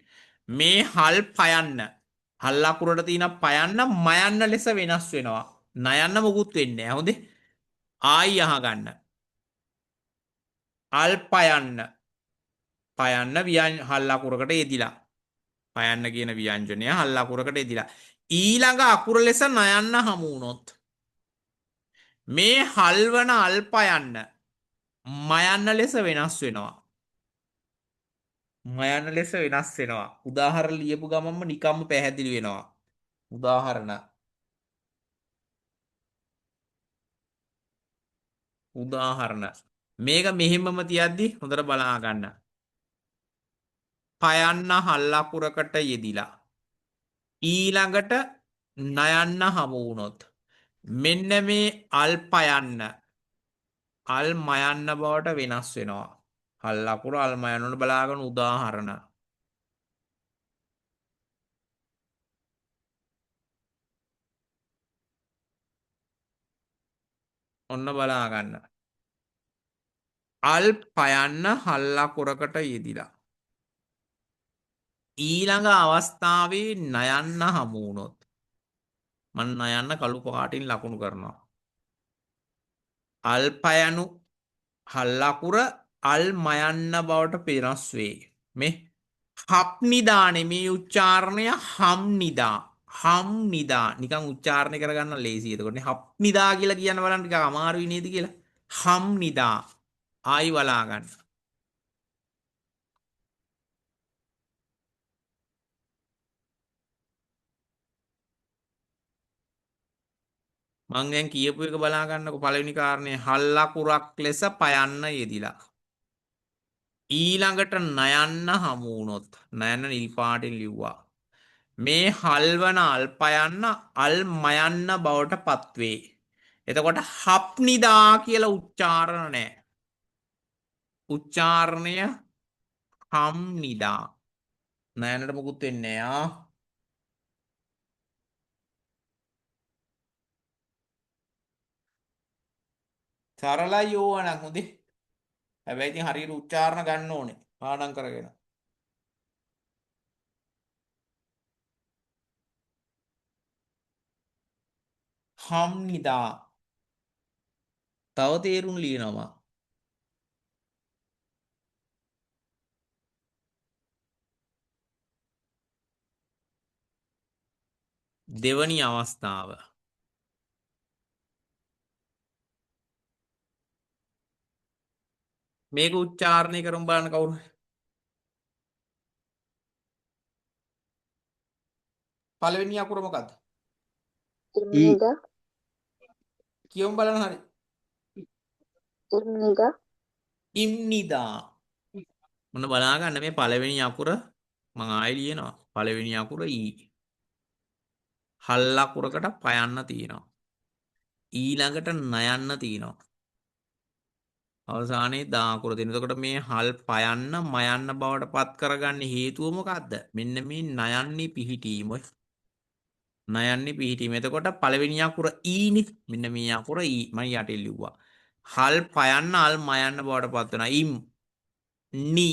මේ හල් පයන්න හල් අකුරට තියෙන පයන්න මයන්න ලෙස වෙනස් වෙනවා. නයන්න මොකුත් වෙන්නේ නැහැ. හොඳේ. ආයි අහගන්න. අල් පයන්න පයන්න හල් අකුරකට යෙදිලා පයන්න කියන ව්‍යංජනය හල් අකුරකට යෙදිලා ඊළඟ අකුර ලෙස නයන්න හමු වුණොත් මේ හල්වන අල්පයන්න මයන්න ලෙස වෙනස් වෙනවා. මයන්න ලෙස වෙනස් වෙනවා. උදාහරණ ලියපු ගමන්ම නිකම්ම පැහැදිලි වෙනවා. උදාහරණ උදාහරණ. මේක මෙහෙමම තියද්දි හොඳට බලා ගන්න. පයන්න හල් අකුරකට යෙදිලා ඊළඟට නයන්න හමු වුණොත් මෙන්න මේ අල් පයන්න අල් මයන්න බවට වෙනස් වෙනවා. හල් අකුර අල් මයන්න වල බලාගෙන උදාහරණ. ඔන්න බලා ගන්න. අල් පයන්න හල් අකුරකට යෙදිලා ඊළඟ අවස්ථාවේ නයන්න හමු වුණොත් මම නයන්න කළු පාටින් ලකුණු කරනවා. අල් පයනු හල් අකුර අල් මයන්න බවට වෙනස් වේ. මේ හප්නිදා නෙමේ උච්චාරණය හම්නිදා. හම්නිදා නිකන් උච්චාරණය කරගන්න ලේසියි. එතකොට හප්නිදා කියලා කියන්න බලන්න ටිකක් අමාරුයි නේද කියලා. හම්නිදා. ආයි බලා ගන්න. මං දැන් කියපු එක බලා ගන්නකො පළවෙනි කාරණේ හල් අකුරක් ලෙස පයන්න යෙදිලා ඊළඟට නයන්න හමු වුණොත් නයන්න නිල් පාටින් ලිව්වා. මේ හල්වන අල්පයන්න අල් මයන්න බවට පත්වේ. එතකොට හප්නිදා කියලා උච්චාරණ නෑ. උච්චාරණය හම්නිදා. නයනට මුකුත් වෙන්නේ නෑ. සරලයි ඕවනම් හොඳේ. හැබැයි ඉතින් හරියට උච්චාරණ ගන්න ඕනේ. පාඩම් කරගෙන. හම්නිදා. තව තේරුම් ලියනවා. දෙවනි අවස්ථාව. මේක උච්චාරණය කරමු බලන්න කවුරු. පළවෙනි අකුර මොකද්ද? Imnida. කියමු බලන්න හරි. Imnida. ඉම්නිදා. මොන බලා ගන්න මේ පළවෙනි අකුර මම ආයෙ ලියනවා. පළවෙනි අකුර ඊ. හල් අකුරකට පයන්න තියෙනවා. ඊළඟට නයන්න තියෙනවා. අවසානයේ දා අකුර තියෙනවා. එතකොට මේ හල් පයන්න මයන්න බවට පත් කරගන්න හේතුව මොකද්ද? මෙන්න මේ නයන්නේ පිහිටීම. නයන්නේ පිහිටීම. එතකොට පළවෙනි අකුර ඊනේ. මෙන්න මේ අකුර ඊ. මම යටින් ලිව්වා. හල් පයන්න අල් මයන්න බවට පත් වෙනවා. ඉම් නි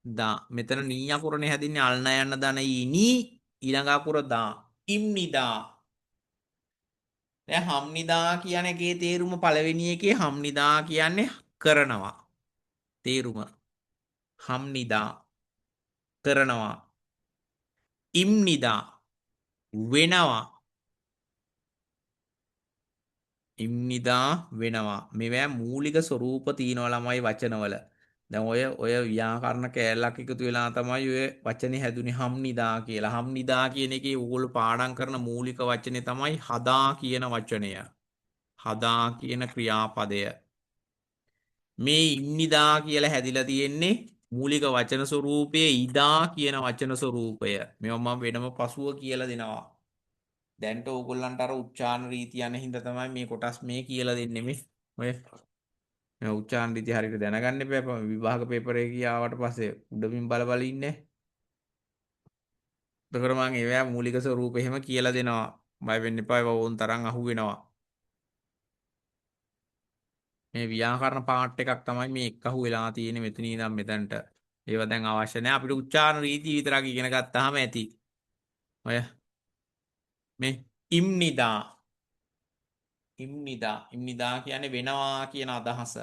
දා. මෙතන නී අකුරනේ හැදින්නේ අල් නයන්න දන ඊනි. ඊළඟ අකුර දා. ඉම්නිදා. දැන් හම්නිදා කියන එකේ තේරුම පළවෙනි එකේ හම්නිදා කියන්නේ කරනවා. තේරුම හම්නිදා කරනවා. ඉම්නිදා වෙනවා. ඉම්නිදා වෙනවා. මේවා මූලික ස්වරූප තියෙනවා ළමයි වචනවල. දැන් ඔය ව්‍යාකරණ කෑල්ලක් එකතු වෙලා තමයි ඔය වචනේ හැදුනේ හම්නිදා කියලා. හම්නිදා කියන එකේ ඕගොල්ලෝ පාඩම් කරන මූලික වචනේ තමයි හදා කියන වචනය. හදා කියන ක්‍රියාපදය. මේ ඉම්නිදා කියලා හැදිලා තියෙන්නේ මූලික වචන ස්වරූපයේ ඉදා කියන වචන ස්වරූපය. මේවා මම වෙනම පසුව කියලා දෙනවා. දැන්ට ඕගොල්ලන්ට අර උච්චාරණ රීතිය යන හින්දා තමයි මේ කොටස් මේ කියලා දෙන්නේ මේ. ඔය මේ උච්චාරණ රීතිය හරියට දැනගන්න එපා. විභාග පේපර් එක ගියාට පස්සේ උඩමින් බල බල ඉන්නේ. එතකොට මම ඒවා මූලික ස්වරූප එහෙම කියලා දෙනවා. බය වෙන්න එපා. ඒවා ඕන් තරම් අහු වෙනවා. මේ ව්‍යාකරණ පාර්ට් එකක් තමයි මේ එක්කහු වෙලා තියෙන්නේ මෙතන ඉඳන් මෙතනට. ඒවා දැන් අවශ්‍ය නැහැ. අපිට උච්චාරණ රීතිය විතරක් ඉගෙන ගත්තාම ඇති. ඔය මේ ඉම්නිදා ඉම්නිදා කියන්නේ වෙනවා කියන අදහස.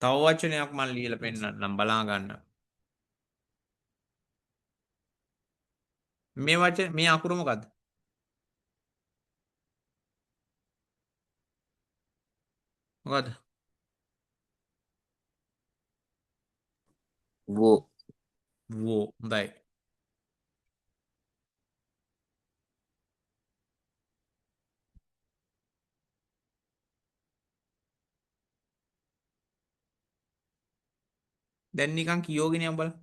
තව වචනයක් මම ලියලා පෙන්නන්නම් බලා ගන්න. මේ අකුර මොකද්ද? මොකද්ද? Wo. වෝ හොඳයි. දැන් නිකන් කියෝගෙන යමු බලන්න.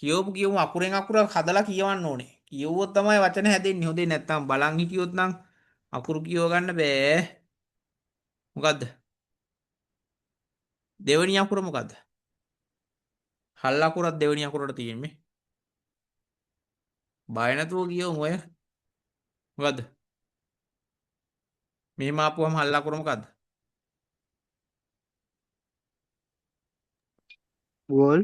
කියවමු අකුරෙන් අකුර හදලා කියවන්න ඕනේ. කියවුවොත් තමයි වචන හැදෙන්නේ. හොඳේ නැත්තම් බලන් හිටියොත් නම් අකුරු කියව ගන්න බෑ. මොකද්ද? දෙවෙනි අකුර මොකද්ද? හල් අකුරක් දෙවෙනි අකුරට තියෙන්නේ. බය නැතුව කියවමු ඔය. මොකද්ද? මෙහෙම ආපුවම හල් අකුර මොකද්ද? Wall.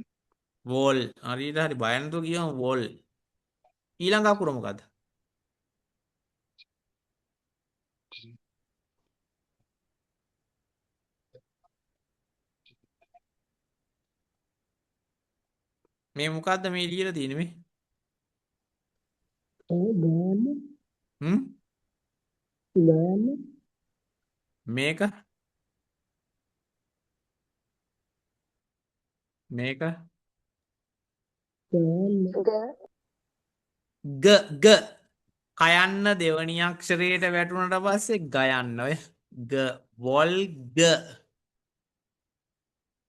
වෝල්. හරියට හරි බය නැතුව කියවමු වෝල්. ඊළඟ අකුර මොකද්ද? මේ මොකද්ද මේ ලියලා තියෙන්නේ මේ? ගෑම හ්ම්? ගෑම මේක මේක ගෑම ග ග කයන්න දෙවනි අක්ෂරයට වැටුණට පස්සේ ගයන්න ඔය ග වොල් ග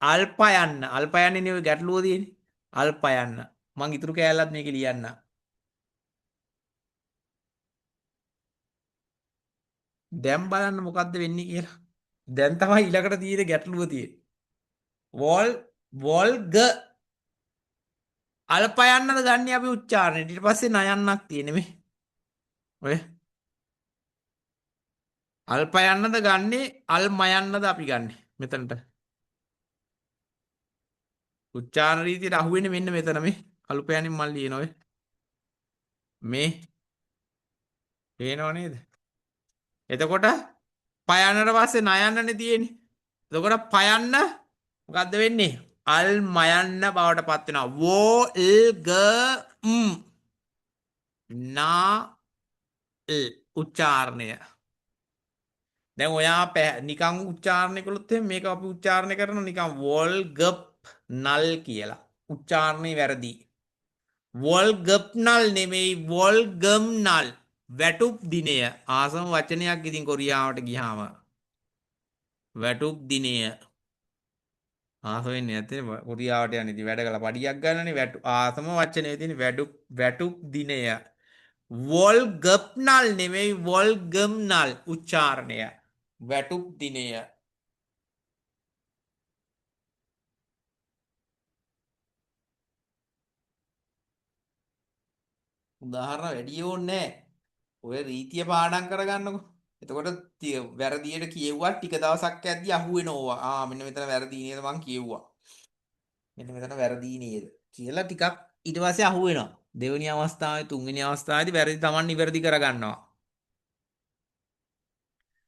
අල්පයන්න අල්පයන්නේ නෙවෙයි ගැටලුව තියෙන්නේ අල්පයන්න මං ඉතුරු කෑල්ලත් මේක ලියන්න දැන් බලන්න මොකද්ද වෙන්නේ කියලා දැන් තමයි ඊළඟට තියෙන ගැටලුව තියෙන්නේ වොල් වොල් ග අල්පයන්නද ගන්න අපි උච්චාරණයට ඊට පස්සේ නයන්නක් තියෙන්නේ මේ ඔය අල්පයන්නද ගන්නේ අල්මයන්නද අපි ගන්නේ මෙතනට උච්චාරණ රීතියට අහුවෙන්නේ මෙන්න මෙතන මේ අලුපයනින් මල් ලියන ඔය මේ පේනව නේද එතකොට පයන්නට පස්සේ නයන්නනේ තියෙන්නේ එතකොට පයන්න මොකද්ද වෙන්නේ අල් මයන්න බවට පත් වෙනවා වෝ ල් ග නා ල් උච්චාරණය දැන් ඔයා නිකන් උච්චාරණය කළොත් මේක අපි උච්චාරණය කරනවා නිකන් වෝල් ගප් නල් කියලා උච්චාරණය වැරදි වොල් ගප්නල් නෙමෙයි වොල් ගම්නල් වැටුප් දිනය ආසම වචනයක් ඉතින් කොරියාවට ගියාම වැටුප් දිනය ආස වෙන්නේ නැත්තේ කොරියාවට යන්නේ ඉතින් වැඩ කළා පඩියක් ගන්නනේ ආසම වචනේ තියෙන වැටුප් දිනය වොල් ගප්නල් නෙමෙයි වොල් ගම්නල් උච්චාරණය වැටුප් දිනය උදාහරණ වැඩි ඕනේ ඔය රීතිය පාඩම් කරගන්නකො එතකොට වැරදියට කියෙව්වා ටික දවසක් යද්දි අහුවෙනවා මෙන්න මෙතන වැරදි නේද මං කියෙව්වා මෙන්න මෙතන වැරදි නේද කියලා ටිකක් ඊට පස්සේ අහුවෙනවා දෙවෙනි අවස්ථාවේ තුන්වෙනි අවස්ථාවේදී වැරදි Taman නිවැරදි කරගන්නවා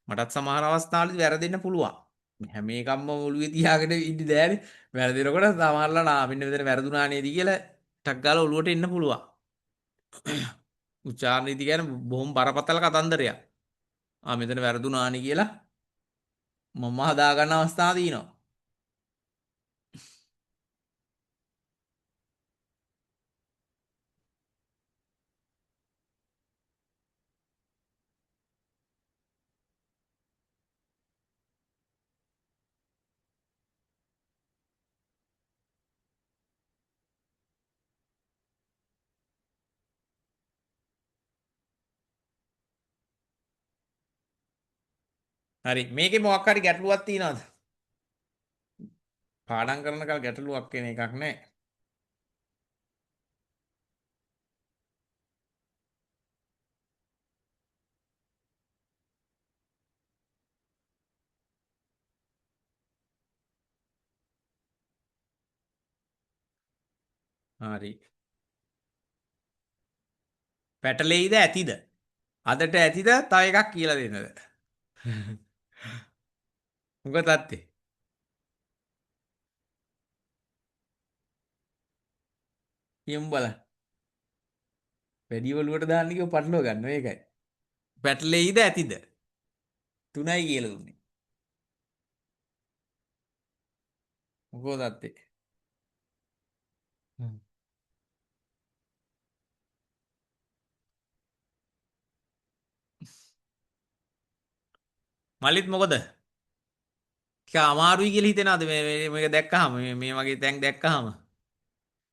මටත් සමහර අවස්ථාවලදී වැරදෙන්න පුළුවන් හැම එකක්ම ඔළුවේ තියාගෙන ඉන්න බෑනේ වැරදිනකොට සමහරලා මෙන්න මෙතන වැරදුනා නේද කියලා ටක් ගාලා ඔළුවට එන්න පුළුවන් උච්චාරණ රීති කියන්නේ බොහොම බරපතල කතන්දරයක් මෙතන වැරදුනානි කියලා මම හදාගන්න අවස්ථා තියෙනවා හරි මේකේ මොකක් හරි ගැටලුවක් තියෙනවද පාඩම් කරනකල් ගැටලුවක් වෙන එකක් නැහැ හරි පැටලෙයිද ඇතිද අදට ඇතිද තව එකක් කියලා දෙන්නද මොකද තත්ත්වේ කියමු බලන්න වැඩි ඔලුවට දාන්න කිව්ව පටලව ගන්න මේකයි පැටලෙයිද ඇතිද තුනයි කියලා දුන්නේ මොකෝ දත්තේ මලිත් මොකද අමාරුයි කියලා හිතෙනවද මේක දැක්කහම මේ වගේ තැන් දැක්කහම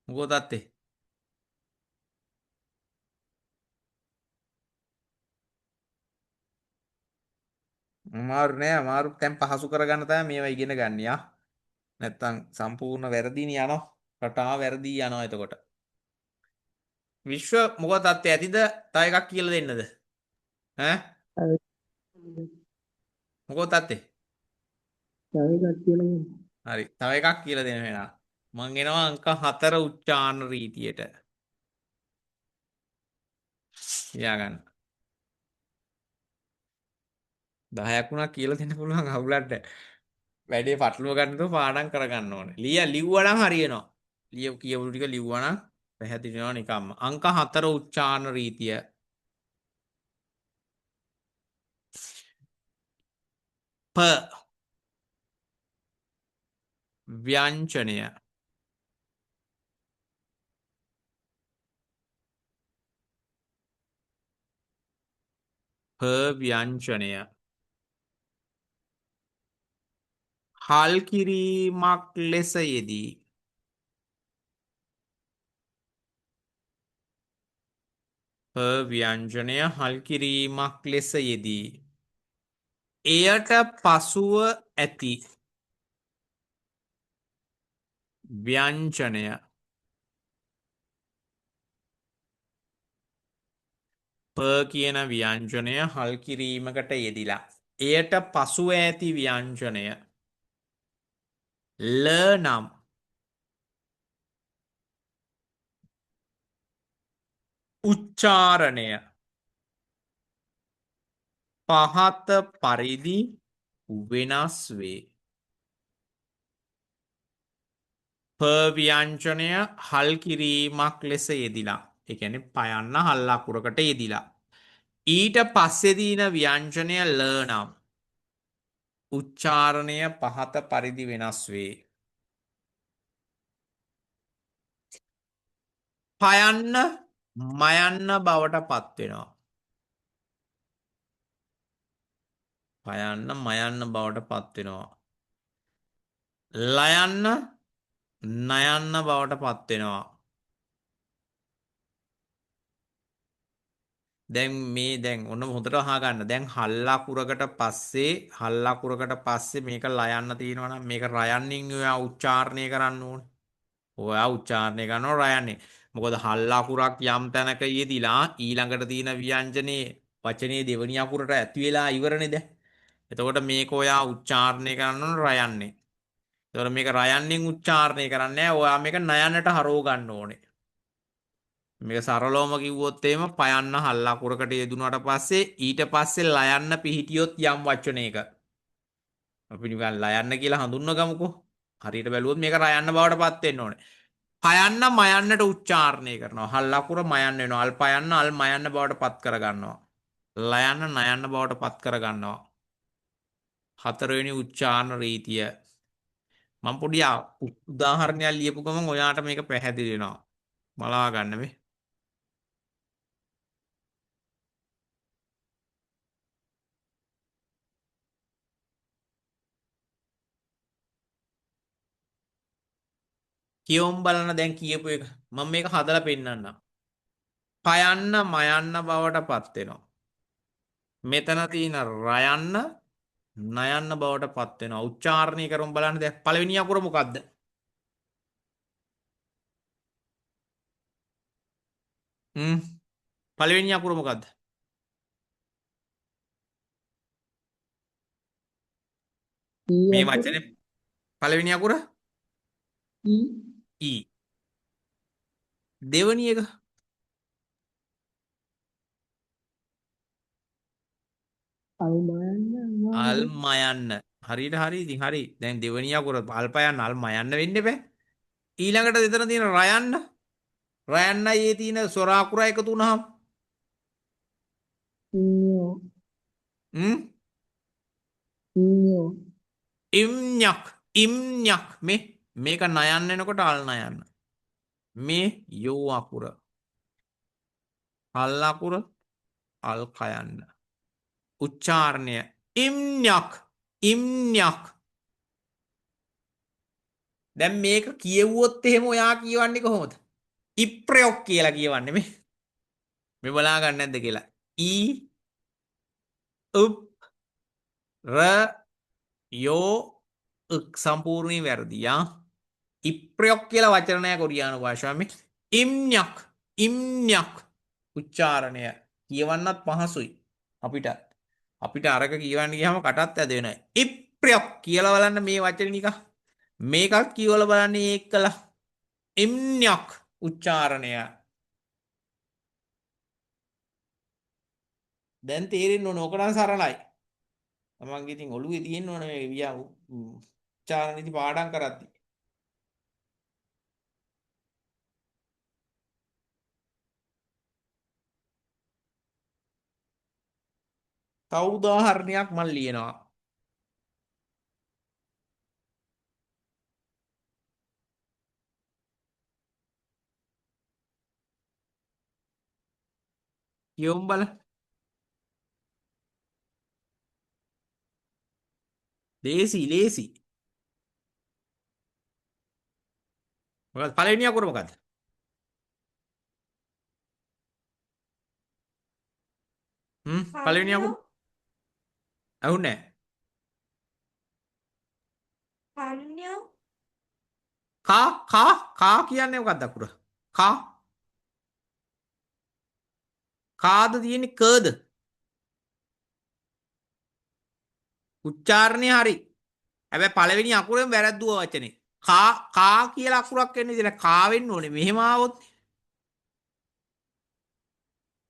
මොකෝ දත්තේ අමාරු නෑ අමාරු තැන් පහසු කරගන්න තමයි මේවා ඉගෙන ගන්න යා නැත්තම් සම්පූර්ණ වැරදිනේ යනවා රටාව වැරදි යනවා එතකොට විශ්ව මොකෝ තත්ත්වය ඇතිද තව එකක් කියලා දෙන්නද ඈ මොකෝ තත්ත්වය තව එකක් කියලා හරි තව එකක් කියලා දෙන්න වෙනවා මං එනවා අංක 4 උච්චාරණ රීතියට ලියාගන්න 10ක් වුණා කියලා දෙන්න පුළුවන් අවුලට වැඩේ පටලව ගන්නතෝ පාඩම් කරගන්න ඕනේ ලිව්වනම් හරියනවා කියවපු ටික ලිව්වනම් පැහැදිලි වෙනවා නිකම්ම අංක 4 උච්චාරණ රීතිය ප ව්‍යංජනය ප ව්‍යංජනය හල් කිරීමක් ලෙස යෙදී ප ව්‍යංජනය හල් කිරීමක් ලෙස යෙදී එයට පසුව ඇති ව්‍යංජනය ප කියන ව්‍යංජනය හල් කිරීමකට යෙදිලා එයට පසුව ඇති ව්‍යංජනය ල නම් උච්චාරණය පහත පරිදි වෙනස් වේ ප ව්‍යංජනය හල් කිරීමක් ලෙස යෙදිලා ඒ කියන්නේ පයන්න හල් අකුරකට යෙදිලා ඊට පස්සේ දින ව්‍යංජනය ල නම් උච්චාරණය පහත පරිදි වෙනස් වේ පයන්න මයන්න බවට පත් වෙනවා පයන්න මයන්න බවට පත් වෙනවා ලයන්න නයන්න බවට පත් වෙනවා දැන් මේ දැන් ඔන්න හොඳට අහගන්න දැන් හල් අකුරකට පස්සේ මේක ලයන්න තියෙනවා නම් මේක රයන්නින් ඔයා උච්චාරණය කරන්න ඕනේ ඔයා උච්චාරණය කරනවා රයන්නේ මොකද හල් අකුරක් යම් තැනක යෙදිලා ඊළඟට තියෙන ව්‍යංජනේ වචනේ දෙවෙනි අකුරට ඇති වෙලා ඉවරනේ දැන් එතකොට මේක ඔයා උච්චාරණය කරන්න ඕන රයන්නේ එතකොට මේක රයන්නෙන් උච්චාරණය කරන්නේ නැහැ ඔයා මේක නයන්නට හරව ගන්න ඕනේ මේක සරලවම කිව්වොත් එහෙම පයන්න හල් අකුරකට යෙදුනට පස්සේ ඊට පස්සේ ලයන්න පිහිටියොත් යම් වචනයක අපි නිකන් ලයන්න කියලා හඳුන්ව ගමුකෝ හරියට බැලුවොත් මේක රයන්න බවට පත් වෙන්න ඕනේ පයන්න මයන්නට උච්චාරණය කරනවා හල් අකුර මයන්න වෙනවා අල් පයන්න අල් මයන්න බවට පත් කර ගන්නවා ලයන්න නයන්න බවට පත් කර ගන්නවා හතරවෙනි උච්චාරණ රීතිය මම පොඩි උදාහරණයක් ලියපු ගමන් ඔයාට මේක පැහැදිලි වෙනවා බලා ගන්න මේ කියවම් බලන්න දැන් කියපු එක මම මේක හදලා පෙන්නන්නම් පයන්න මයන්න බවට පත් වෙනවා මෙතන තියෙන රයන්න නයන්න බවට පත් වෙනවා උච්චාරණය කරමු බලන්න දැන් පළවෙනි අකුර මොකද්ද පළවෙනි අකුර මොකද්ද මේ වචනේ පළවෙනි අකුර ඊ දෙවෙනි එක අල් මයන්න හරියට හරි ඉතින් හරි දැන් දෙවෙනි අකුර අල් පයන්න අල් මයන්න වෙන්න බෑ ඊළඟට එතන තියෙන රයන්න රයන්නයි ඒ තියෙන ස්වර අකුර එකතු වුණාම ඉම්ඤක් මේ මේක නයන්න එනකොට අල් නයන්න. මේ යෝ අකුර අල් අකුර අල් කයන්න. උච්චාරණය ඉම්ඥක් ඉම්ඥක්. දැන් මේක කියවුවොත් එහෙම ඔයා කියවන්නේ කොහොමද? ඉප්‍රයොක් කියලා කියවන්නේ මේ බලා ගන්න නැද්ද කියලා. ඊ උප් ර යෝ උක් සම්පූර්ණයෙන් වැරදියා. ඉප්‍රයොක් කියලා වචන නැහැ කොරියානු භාෂාවෙන්. ඉම්ඥක් ඉම්ඥක් උච්චාරණය කියවන්නත් පහසුයි අපිට. අපිට අරක කියවන්න ගියාම කටත් ඇද වෙනවා. ඉප්‍රයොක් කියලා බලන්න මේ වචනේ නිකන්. මේකත් කියවලා බලන්න ඒක කළා. ඉම්ඥක් උච්චාරණය. දැන් තේරෙන්න ඕන ඕක නම් සරලයි. තමන්ගේ ඉතින් ඔළුවේ තියෙන්න ඕන මේ උච්චාරණ නීති පාඩම් කරද්දී. තව උදාහරණයක් මම ලියනවා. කියවමු බලන්න. ලේසි. මොකක්ද පළවෙනි අකුර මොකක්ද? පළවෙනි අකුර අහුන්නේ නැහැ. කා කියන්නේ මොකක්ද අකුර? කාද තියෙන්නේ කද? උච්චාරණය හරි. හැබැයි පළවෙනි අකුරෙන් වැරද්දුවා වචනේ. කා කියලා අකුරක් එන්නේ ඉතින් කා වෙන්න ඕනේ. මෙහෙම ආවොත්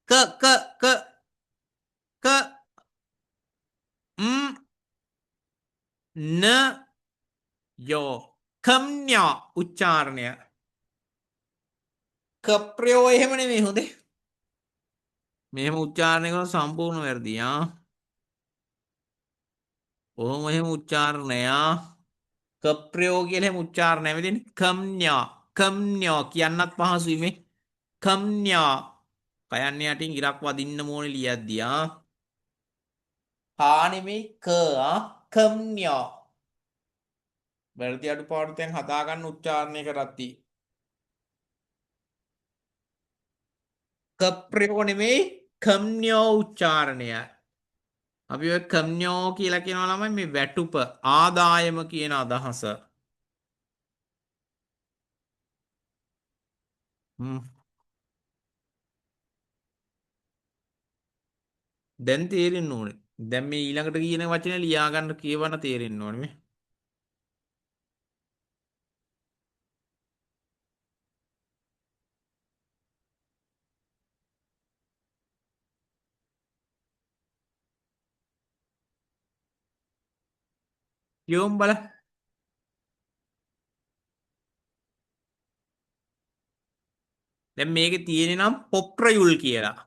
ක ක ක ක න යෝ කම්ඥා උච්චාරණය. කප්‍රයෝ එහෙම නෙමෙයි හොඳේ. මෙහෙම උච්චාරණය කරන සම්පූර්ණ වැරදි. ඔහොම එහෙම උච්චාරණය. කප්‍රයෝ කියලා එහෙම උච්චාරණය නෙමෙයි. කම්ඥා කියන්නත් පහසුයි මේ. කම්ඥා කයන්නේ යටින් ඉරක් වදින්න ඕනේ ලියද්දී කා නෙමෙයි කම්ඥා. වැරදි අඩුපාඩු තැන් හදාගන්න උච්චාරණය කරද්දී කප්‍රයෝ නෙමෙයි කම්ඥෝ උච්චාරණය. අපි ඔය කම්ඥෝ කියලා කියනවා ළමයි මේ වැටුප ආදායම කියන අදහස. දැන් තේරෙන්න ඕනේ. දැන් මේ ඊළඟට කියන වචනේ ලියා ගන්න කියවන්න තේරෙන්න ඕනේ මේ. කියවමු බලන්න. දැන් මේකේ තියෙන්නේ නම් පොප්‍රයුල් කියලා.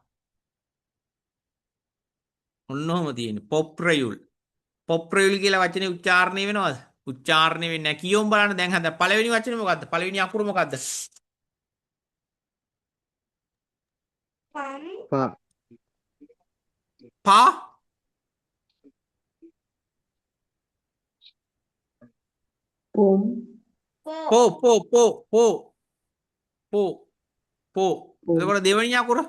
ඔන්න ඔහම තියෙන්නේ පොප්‍රයුල්. පොප්‍රයුල් කියලා වචනේ උච්චාරණය වෙනවද? උච්චාරණය වෙන්නේ නැහැ. කියවමු බලන්න දැන් හද පළවෙනි වචනේ මොකද්ද? පළවෙනි අකුර මොකද්ද? පා පා පොම් පෝ පෝ පෝ පෝ පෝ පෝ. පොම් එතකොට දෙවෙනි අකුර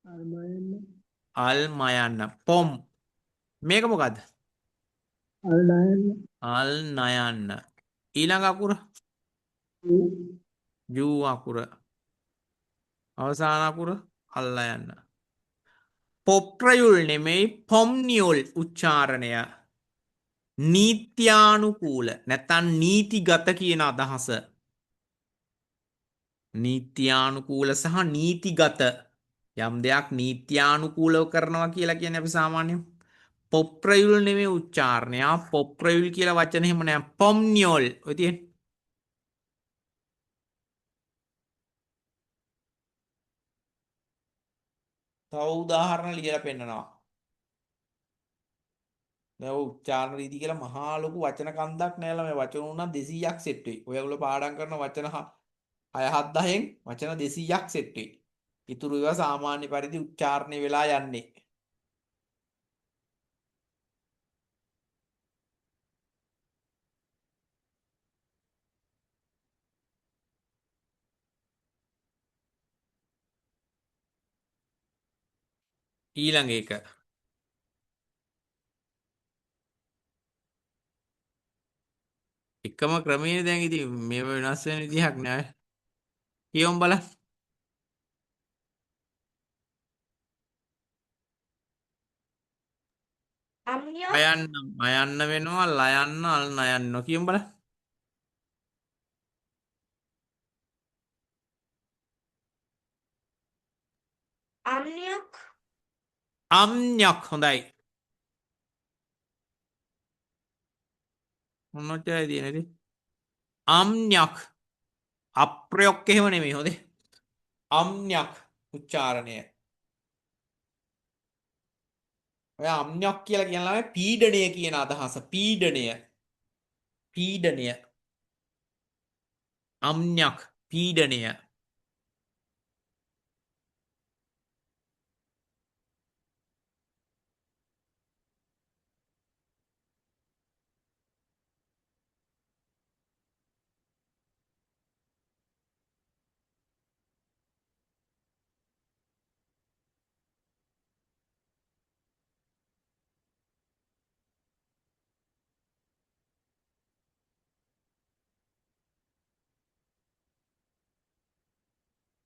අල්මයන්න අල් මයන්න. පොම්. මේක මොකද්ද? අල්ඩයන්න අල් නයන්න. ඊළඟ අකුර යූ අකුර. අවසාන අකුර අල්ල යන්න. පොප්‍රයුල් නෙමෙයි පොම්නියුල් උච්චාරණය. නීත්‍යානුකූල නැත්තම් නීතිගත කියන අදහස. නීත්‍යානුකූල සහ නීතිගත යම් දෙයක් නීත්‍යානුකූලව කරනවා කියලා කියන්නේ අපි සාමාන්‍යයෙන් පොප්‍රයුල් නෙමෙයි උච්චාරණය. පොප්‍රයුල් කියලා වචන එහෙම නෑ. පොම්නියුල් ඔය තියෙන්නේ. තව උදාහරණ ලියලා පෙන්නනවා. දැන් ඔය උච්චාරණ රීති කියලා මහා ලොකු වචන කන්දක් නෑලා මේ වචන උනා 200ක් සෙට් වෙයි. ඔයගොල්ලෝ පාඩම් කරන වචන 6 7 10න් වචන 200ක් සෙට් වෙයි. ඉතුරු ඒවා සාමාන්‍ය පරිදි උච්චාරණය වෙලා යන්නේ. ඊළඟ එක එකම ක්‍රමයේ දැන් ඉතින් මේව වෙනස් වෙන විදිහක් නෑ. කියවමු බලන්න. අයන්න අයන්න වෙනවා ලයන්න අල් නයන්න කියමු බලන්න. අම්ඤක් හොඳයි. මොනවටයි තියෙන්නේ? අම්ඤක් අප්‍රයොක් එහෙම නෙමෙයි හොඳේ. අම්ඤක් උච්චාරණය. ඔය අම්ඤක් කියලා කියන ළමයි පීඩණය කියන අදහස. පීඩණය. පීඩණය. අම්ඤක් පීඩණය.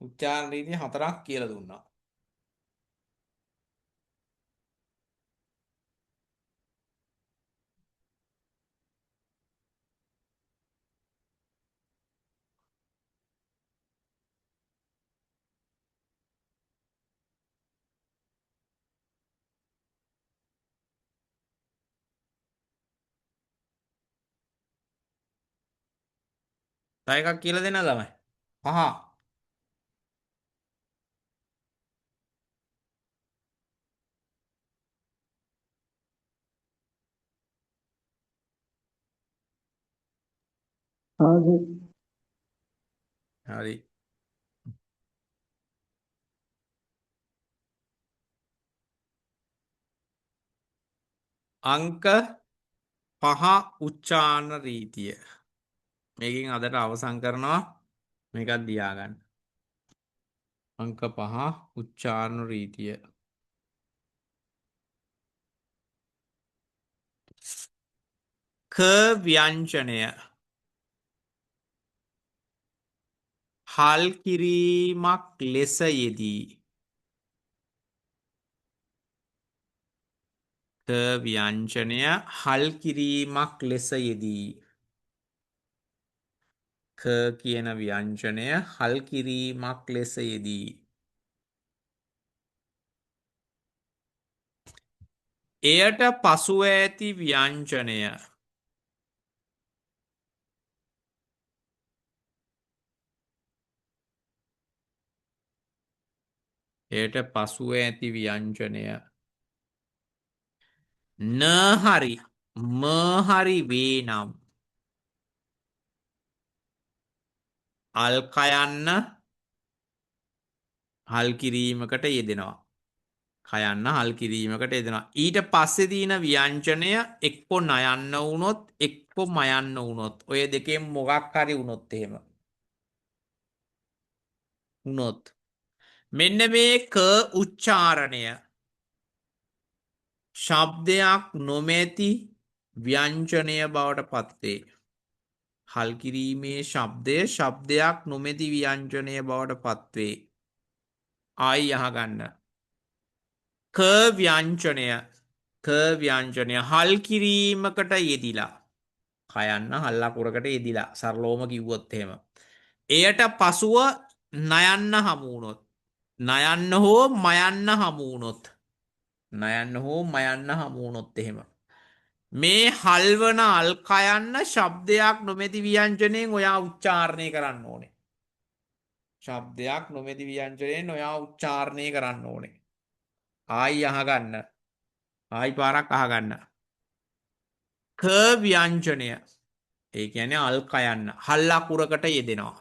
උච්චාරණ රීති 4ක් කියලා දුන්නා. තව එකක් කියලා දෙන්න ළමයි. පහ. ආගේ හරි. අංක 5 උච්චාරණ රීතිය. මේකෙන් අදට අවසන් කරනවා. මේකත් දියාගන්න. අංක 5 උච්චාරණ රීතිය. ක ව්‍යංජනය හල් කිරීමක් ලෙස යෙදී. ක ව්‍යංජනය හල් කිරීමක් ලෙස යෙදී. ක කියන ව්‍යංජනය හල් කිරීමක් ලෙස යෙදී. එයට පසුව ඇති ව්‍යංජනය එයට පසුව ඇති ව්‍යංජනය න හරි ම හරි වේ නම් අල් කයන්න හල් කිරීමකට යෙදෙනවා. කයන්න හල් කිරීමකට යෙදෙනවා. ඊට පස්සේ තියෙන ව්‍යංජනය එක්කො නයන්න වුණොත් එක්කො මයන්න වුණොත් ඔය දෙකෙන් මොකක් හරි වුණොත් එහෙම. වුණොත් මෙන්න මේ ක උච්චාරණය ශබ්දයක් නොමැති ව්‍යංජනය බවට පත්වේ. හල් කිරීමේ ශබ්දය ශබ්දයක් නොමැති ව්‍යංජනය බවට පත්වේ. ආයි අහගන්න. ක ව්‍යංජනය ක ව්‍යංජනය හල් කිරීමකට යෙදිලා. කයන්න හල්ලකුරකට යෙදිලා සරලෝම කිව්වොත් එහෙම. එයට පසුව නයන්න හමුවුණොත්. නයන්න හෝ මයන්න හමුවුණොත්. නයන්න හෝ මයන්න හමුවුණොත් එහෙම. මේ හල්වන අල්කයන්න ශබ්දයක් නොමැති ව්‍යංජනයෙන් ඔයා උච්චාරණය කරන්න ඕනේ. ශබ්දයක් නොමැති ව්‍යංජනයෙන් ඔයා උච්චාරණය කරන්න ඕනේ. ආයි අහගන්න. ආයි පාරක් අහගන්න. ක ව්‍යංජනය. ඒ කියන්නේ අල් කයන්න හල් අකුරකට යෙදෙනවා.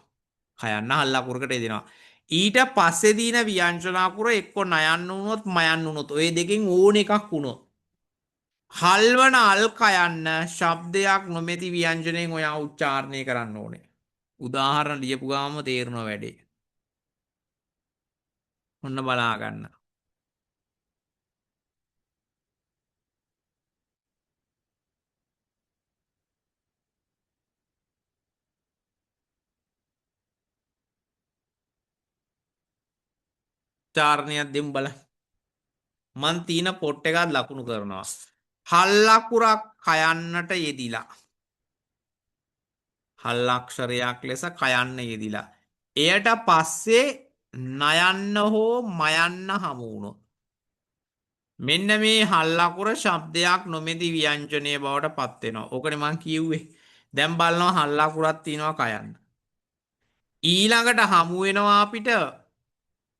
කයන්න හල් අකුරකට යෙදෙනවා. ඊට පස්සේ දින ව්‍යංජන අකුර එක්ක නයන්න වුණොත් මයන්න වුණොත් ඔය දෙකෙන් ඕන එකක් වුණොත් හල්වන අල් කයන්න ශබ්දයක් නොමැති ව්‍යංජනයෙන් ඔයා උච්චාරණය කරන්න ඕනේ. උදාහරණ ලියපු ගාම තේරෙනවා වැඩේ. ඔන්න බලා ගන්න. උච්චාරණයක් දෙමු බලන්න. මන් තීන පොට් එකත් ලකුණු කරනවා. හල් අකුරක් කයන්නට යෙදිලා. හල් අක්ෂරයක් ලෙස කයන්න යෙදිලා. එයට පස්සේ නයන්න හෝ මයන්න හමු වුණොත් මෙන්න මේ හල් අකුර ශබ්දයක් නොමැති ව්‍යංජනය බවට පත් වෙනවා. ඕකනේ මං කිව්වේ. දැන් බලනවා හල් අකුරක් තියෙනවා කයන්න. ඊළඟට හමු වෙනවා අපිට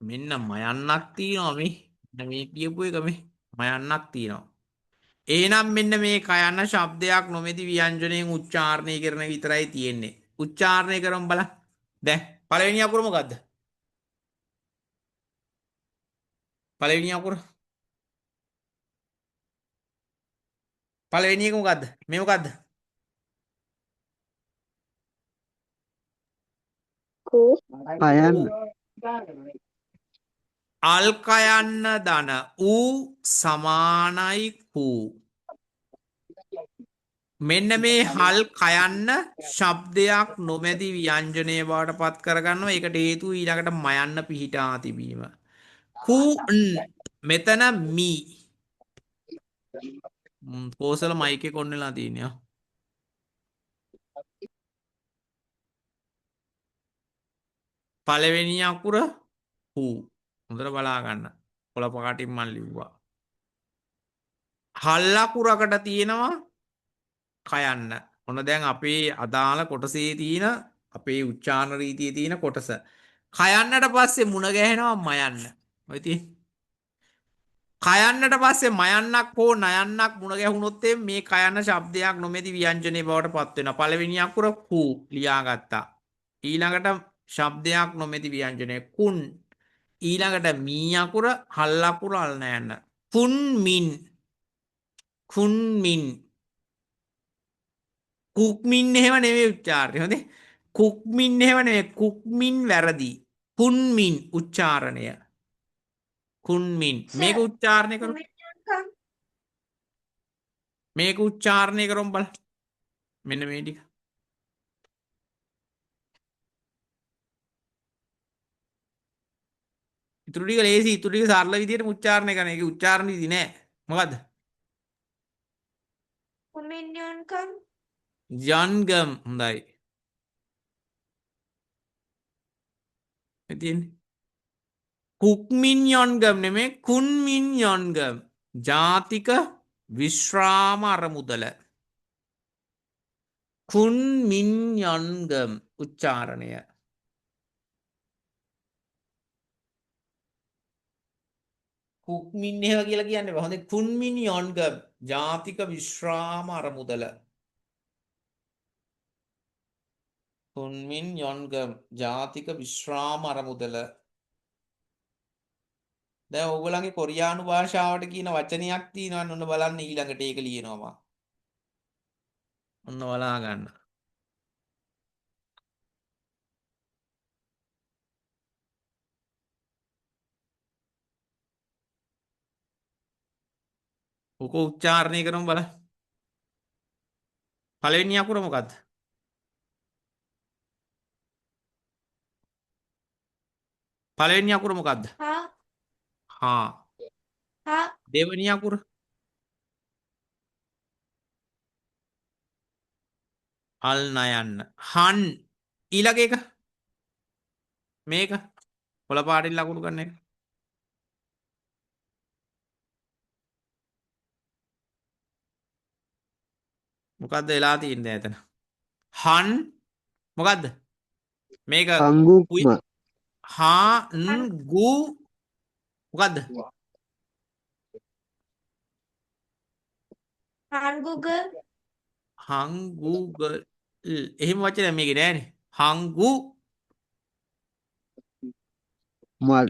මෙන්න මයන්නක් තියෙනවා මේ. මේ කියපු එක මේ මයන්නක් තියෙනවා. එහෙනම් මෙන්න මේ කයන්න ශබ්දයක් නොමැති ව්‍යංජනයෙන් උච්චාරණය කරන විතරයි තියෙන්නේ. උච්චාරණය කරමු බලන්න. දැන් පළවෙනි අකුර මොකද්ද? පළවෙනි අකුර. පළවෙනි එක මොකද්ද? මේ මොකද්ද? කයන්න අල් කයන්න දන ඌ සමානයි කූ. මෙන්න මේ හල් කයන්න ශබ්දයක් නොමැති ව්‍යංජනය බවට පත් කරගන්නවා. ඒකට හේතුව ඊළඟට මයන්න පිහිටා තිබීම. කූ මෙතන මී. කෝසල මයික් එක ඔන් වෙලා තියෙනවා. පළවෙනි අකුර හූ. හොඳට බලා ගන්න. කොළ පාටින් මම ලිව්වා. හල් අකුරකට තියෙනවා කයන්න. ඔන්න දැන් අපේ අදාළ කොටසේ තියෙන අපේ උච්චාරණ රීතියේ තියෙන කොටස. කයන්නට පස්සේ මුණ ගැහෙනවා මයන්න. ඔය තියෙන්නේ. කයන්නට පස්සේ මයන්නක් හෝ නයන්නක් මුණ ගැහුණොත් මේ කයන්න ශබ්දයක් නොමැති ව්‍යංජනේ බවට පත් වෙනවා. පළවෙනි අකුර කූ ලියාගත්තා. ඊළඟට ශබ්දයක් නොමැති ව්‍යංජනය කුන්. ඊළඟට මී අකුර හල් අකුර අල් නයන්න. කුන් මින්. කුන් මින්. කුක්මින් එහෙම නෙමෙයි උච්චාරණය. හොඳේ. කුක්මින් එහෙම නෙමෙයි කුක්මින් වැරදි. කුන්මින් උච්චාරණය. කුන්මින්. මේක උච්චාරණය කරමු. මේක උච්චාරණය කරමු බලන්න. මෙන්න මේ ටික. ඉතුරු ටික ලේසි. ඉතුරු ටික සරල විදියට උච්චාරණය කරන. ඒක උච්චාරණ විදි නෑ. මොකද්ද? කුමින්යන්කම් ජන්ගම් හොඳයි. තියෙන්නේ. කුක්මින් යොන්ගම් නෙමේ කුන්මින් යොන්ගම්. ජාතික විශ්‍රාම අරමුදල. කුන්මින් යොන්ගම් උච්චාරණය. කුක්මින් එහෙම කියලා කියන්නේ බෑ. හොඳේ කුන්මින් යොන්ගම් ජාතික විශ්‍රාම අරමුදල. කුන්මින් යොන්ගම් ජාතික විශ්‍රාම අරමුදල. දැන් ඕගොල්ලන්ගේ කොරියානු භාෂාවට කියන වචනයක් තියෙනවා. ඔන්න බලන්න ඊළඟට ඒක ලියනවා. ඔන්න බලා ගන්න. ඔක උච්චාරණය කරමු බලන්න. පළවෙනි අකුර මොකද්ද? පළවෙනි අකුර මොකද්ද? හා හා. හා දෙවෙනි අකුර අල් නයන්න. හන් ඊළඟ එක මේක කොළ පාටින් ලකුණු කරන එක. මොකද්ද වෙලා තියෙන්නේ එතන? හන් මොකද්ද? මේක අංගුක්ම හා ගු මොකද්ද? හාන්ගුග හංගුගල් එහෙම වචනයක් මේකේ නෑනේ. හංගු මල්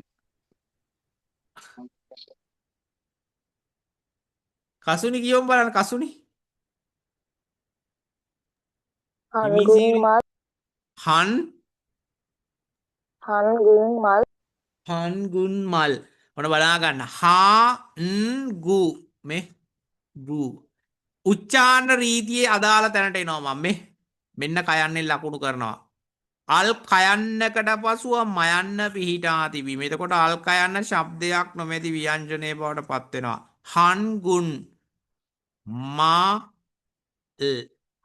කසුනි කියවමු බලන්න කසුනි. හිමින් Hanggung සීග්‍රේ mal, හන් hanggung mal, හන්ගුන් මල්. ඔන්න බලා ගන්න. හා ගු මේ ගු. උච්චාරණ රීතියේ අදාළ තැනට එනවා මම මේ. මෙන්න කයන්නේ ලකුණු කරනවා. අල් කයන්නකට පසුව මයන්න පිහිටා තිබීම. එතකොට අල් කයන්න ශබ්දයක් නොමැති ව්‍යංජනය බවට පත් වෙනවා. හන්ගුන් මා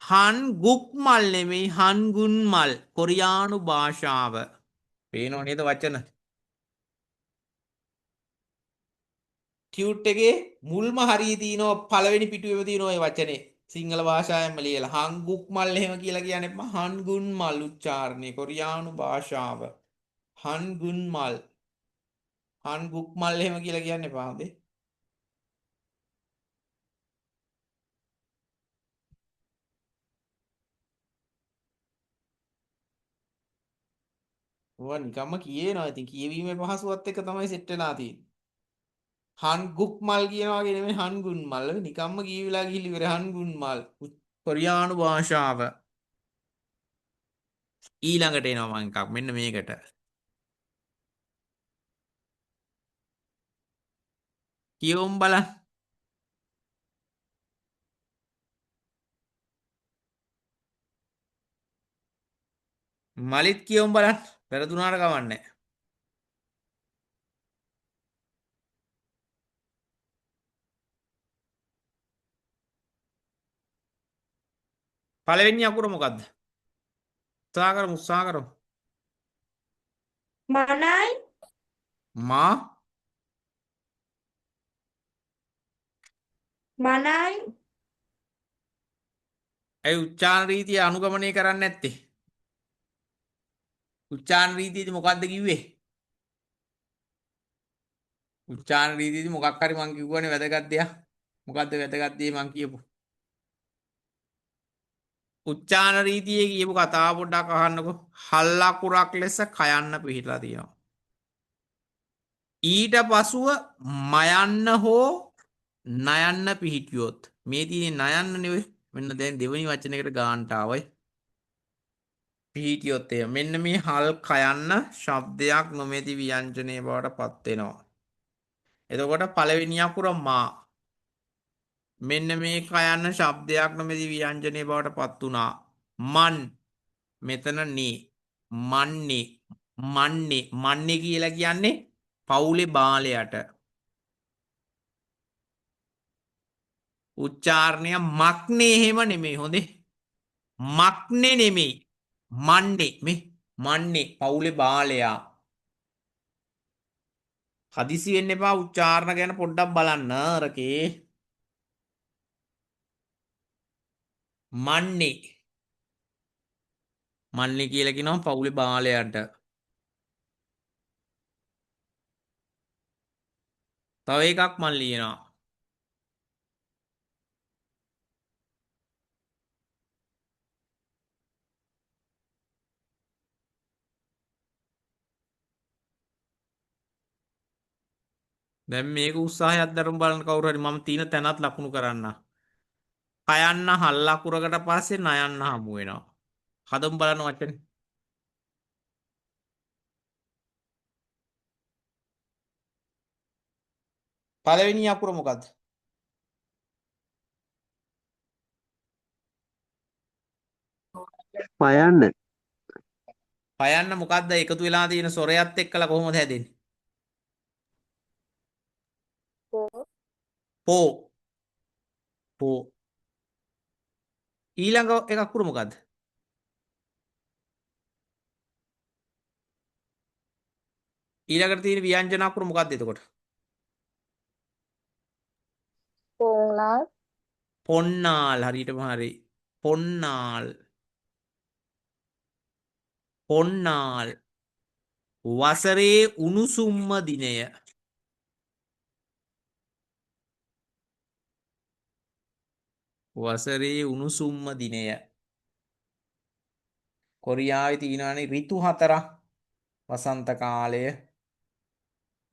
හන් ගුක් මල් නෙමෙයි හන්ගුන් මල්. කොරියානු භාෂාව. පේනව නේද වචන? ටියුට් එකේ මුල්ම හරිය තියෙනවා පළවෙනි පිටුවේම තියෙනවා මේ වචනේ. සිංහල භාෂාවෙන්ම ලියලා හංගුක් මල් එහෙම කියලා කියන්නේ හන්ගුන් මල් උච්චාරණය කොරියානු භාෂාව. හන්ගුන් මල් හන්ගුක් මල් එහෙම කියලා කියන්න එපා හොඳේ. ඔවා නිකම්ම කියනවා. ඉතින් කියවීමේ පහසුවත් එක්ක තමයි සෙට් වෙලා තියෙන්නේ. හන්ගුක් මල් කියනවා වගේ නෙමෙයි හන්ගුන් මල්. නිකම්ම කියවිලා ගිහිලි ඉවර හන්ගුන් මල්. කොරියානු භාෂාව. ඊළඟට එනවා මම එකක් මෙන්න මේකට. කියවමු බලන්න. මලිත් කියවමු බලන්න. පෙරදුනාට කවන්නේ. පළවෙනි අකුර මොකද්ද? උත්සාහ කරමු. මනයි මා මනයි ඇයි උච්චාරණ රීතිය අනුගමනය කරන්නේ නැත්තේ? උච්චාරණ රීතියේදී මොකද්ද කිව්වේ? උච්චාරණ රීතියේදී මොකක් හරි මං කිව්වනේ වැදගත් දෙයක්. මොකද්ද වැදගත් දේ මං කියපු? උච්චාරණ රීතියේ කියපු කතාව පොඩ්ඩක් අහන්නකෝ. හල් අකුරක් ලෙස කයන්න පිහිටලා තියෙනවා. ඊට පසුව මයන්න හෝ නයන්න පිහිටියොත් මේ තියෙන්නේ නයන්න නෙවෙයි. මෙන්න දැන් දෙවෙනි වචනයකට ගාන්ට ආවයි. පිහිටියොත් එය මෙන්න මේ හල් කයන්න ශබ්දයක් නොමැති ව්‍යංජනය බවට පත් වෙනවා. එතකොට පළවෙනි අකුර මා මෙන්න මේ කයන්න ශබ්දයක් නොමැති ව්‍යංජනය බවට පත් වුණා. මන් මෙතන නේ මන්නේ මන්නේ කියලා කියන්නේ පවුලේ බාලයට. උච්චාරණය මක්නේ එහෙම නෙමෙයි හොඳේ. මක්නේ නෙමෙයි. මන්නේ මේ මන්නේ පවුලේ බාලයා. හදිසි වෙන්න එපා උච්චාරණ ගැන පොඩ්ඩක් බලන්න අරකේ. මන්නේ කියලා කියනවා පවුලේ බාලයට. තව එකක් මන් ලියනවා. දැන් මේක උත්සාහයක් දරමු බලන්න කවුරු හරි මම තියෙන තැනත් ලකුණු කරන්න. කයන්න හල් අකුරකට පස්සේ නයන්න හමු වෙනවා. හදමු බලන්න වචනේ. පළවෙනි අකුර මොකද්ද? පයන්න පයන්න මොකද්ද එකතු වෙලා තියෙන සොරයත් එක්කලා කොහොමද හැදෙන්නේ? පෝ පෝ ඊළඟ එක අකුර මොකද්ද? ඊළඟට තියෙන ව්‍යංජන අකුර මොකද්ද එතකොට? pongal, පොන්නාල් හරියටම හරි. පොන්නාල් පොන්නාල් වසරේ උණුසුම්ම දිනය. වසරේ උණුසුම්ම දිනය. කොරියාවේ තියෙනවානේ ඍතු හතරක්. වසන්ත කාලය,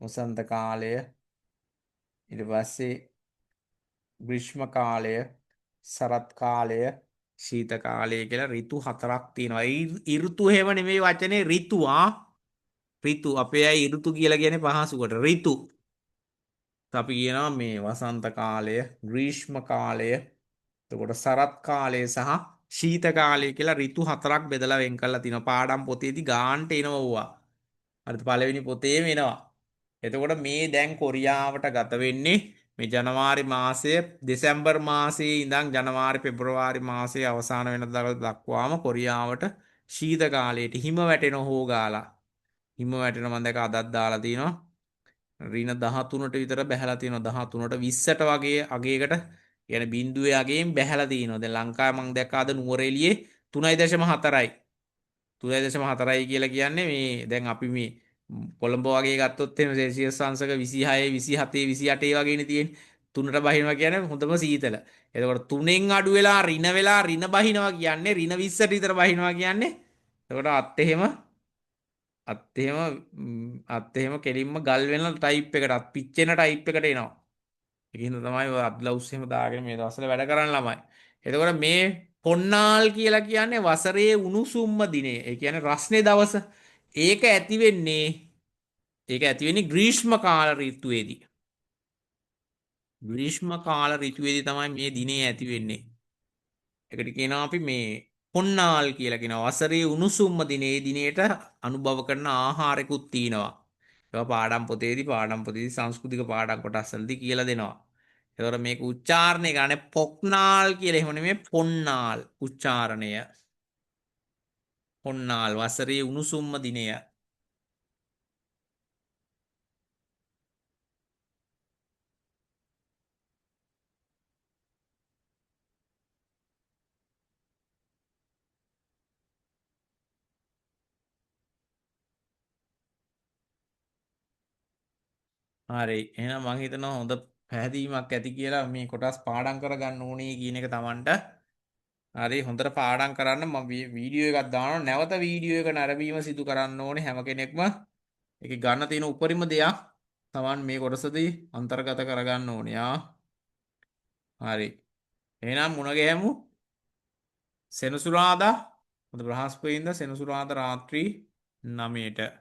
වසන්ත කාලය, ඊට පස්සේ ග්‍රීෂ්ම කාලය, සරත් කාලය, ශීත කාලය කියලා ඍතු හතරක් තියෙනවා. ඒ ඍතු හැම නෙමෙයි වචනේ ඍතු ඍතු අපේ අය ඍතු කියලා කියන්නේ පහසුකට ඍතු. අපි කියනවා මේ වසන්ත කාලය, ග්‍රීෂ්ම කාලය, එතකොට සරත් කාලය සහ ශීත කාලය කියලා ඍතු හතරක් බෙදලා වෙන් කරලා තිනවා. පාඩම් පොතේදී ගාන්ට එනවා ඕවා. හරිද? පළවෙනි පොතේම එනවා. එතකොට මේ දැන් කොරියාවට ගත වෙන්නේ මේ ජනවාරි මාසය දෙසැම්බර් මාසයේ ඉඳන් ජනවාරි පෙබරවාරි මාසයේ අවසාන වෙනදා දක්වාම කොරියාවට ශීත කාලයට හිම වැටෙන හෝ ගාලා. හිම වැටෙන මම දැක අදත් දාලා තිනවා. රින 13ට විතර බැහැලා තියෙනවා. 13ට 20ට වගේ අගයකට يعني බිඳුවේ අගයෙන් බැහැලා තියෙනවා. දැන් ලංකාවේ මම දැක්ක අද නුවරඑළියේ 3.4යි. 3.4යි කියලා කියන්නේ මේ දැන් අපි මේ කොළඹ වගේ ගත්තොත් එහෙම සෙල්සියස් අංශක 26 27 28 වගේනේ තියෙන්නේ. 3ට බහිනවා කියන්නේ හොඳම සීතල. එතකොට 3න් අඩු වෙලා රින බහිනවා කියන්නේ රින 20ට විතර බහිනවා කියන්නේ. එතකොට අත් එහෙම කෙලින්ම ගල් වෙන ටයිප් එකට අත් පිච්චෙන ටයිප් එකට එනවා. ඒකින්ද තමයි ඔය අත් ග්ලව්ස් එහෙම දාගෙන මේ දවස්වල වැඩ කරන්න ළමයි. එතකොට මේ පොන්නාල් කියලා කියන්නේ වසරේ උණුසුම්ම දිනේ. ඒ කියන්නේ රස්නේ දවස. ඒක ඇති වෙන්නේ ග්‍රීෂ්ම කාල ඍතුවේදී. ග්‍රීෂ්ම කාල ඍතුවේදී තමයි මේ දිනේ ඇති වෙන්නේ. ඒකට කියනවා අපි මේ පොන්නාල් කියලා කියනවා. වසරේ උණුසුම්ම දිනේ දිනේට අනුභව කරන ආහාරකුත් තියෙනවා. ඒවා පාඩම් පොතේදී සංස්කෘතික පාඩම් කොටස් වලදී කියලා දෙනවා. ඒතකොට මේක උච්චාරණය ගන්න පොක්නාල් කියලා එහෙම නෙමෙයි පොන්නාල් උච්චාරණය. පොන්නාල් වසරේ උණුසුම්ම දිනය. හරි එහෙනම් මං හිතනවා හොඳ පැහැදීමක් ඇති කියලා මේ කොටස් පාඩම් කරගන්න ඕනේ කියන එක Tamanට. හරි හොඳට පාඩම් කරන්න මම වීඩියෝ එකක් දානවා. නැවත වීඩියෝ එක නැරඹීම සිදු කරන්න ඕනේ හැම කෙනෙක්ම. ඒකේ ගන්න තියෙන උපරිම දෙයක් Taman මේ කොටසදී අන්තර්ගත කරගන්න ඕනේ. හරි. එහෙනම් මුණ ගැහෙමු. සෙනසුරාදා හොඳ බ්‍රහස්පතින්දා සෙනසුරාදා රාත්‍රී 9ට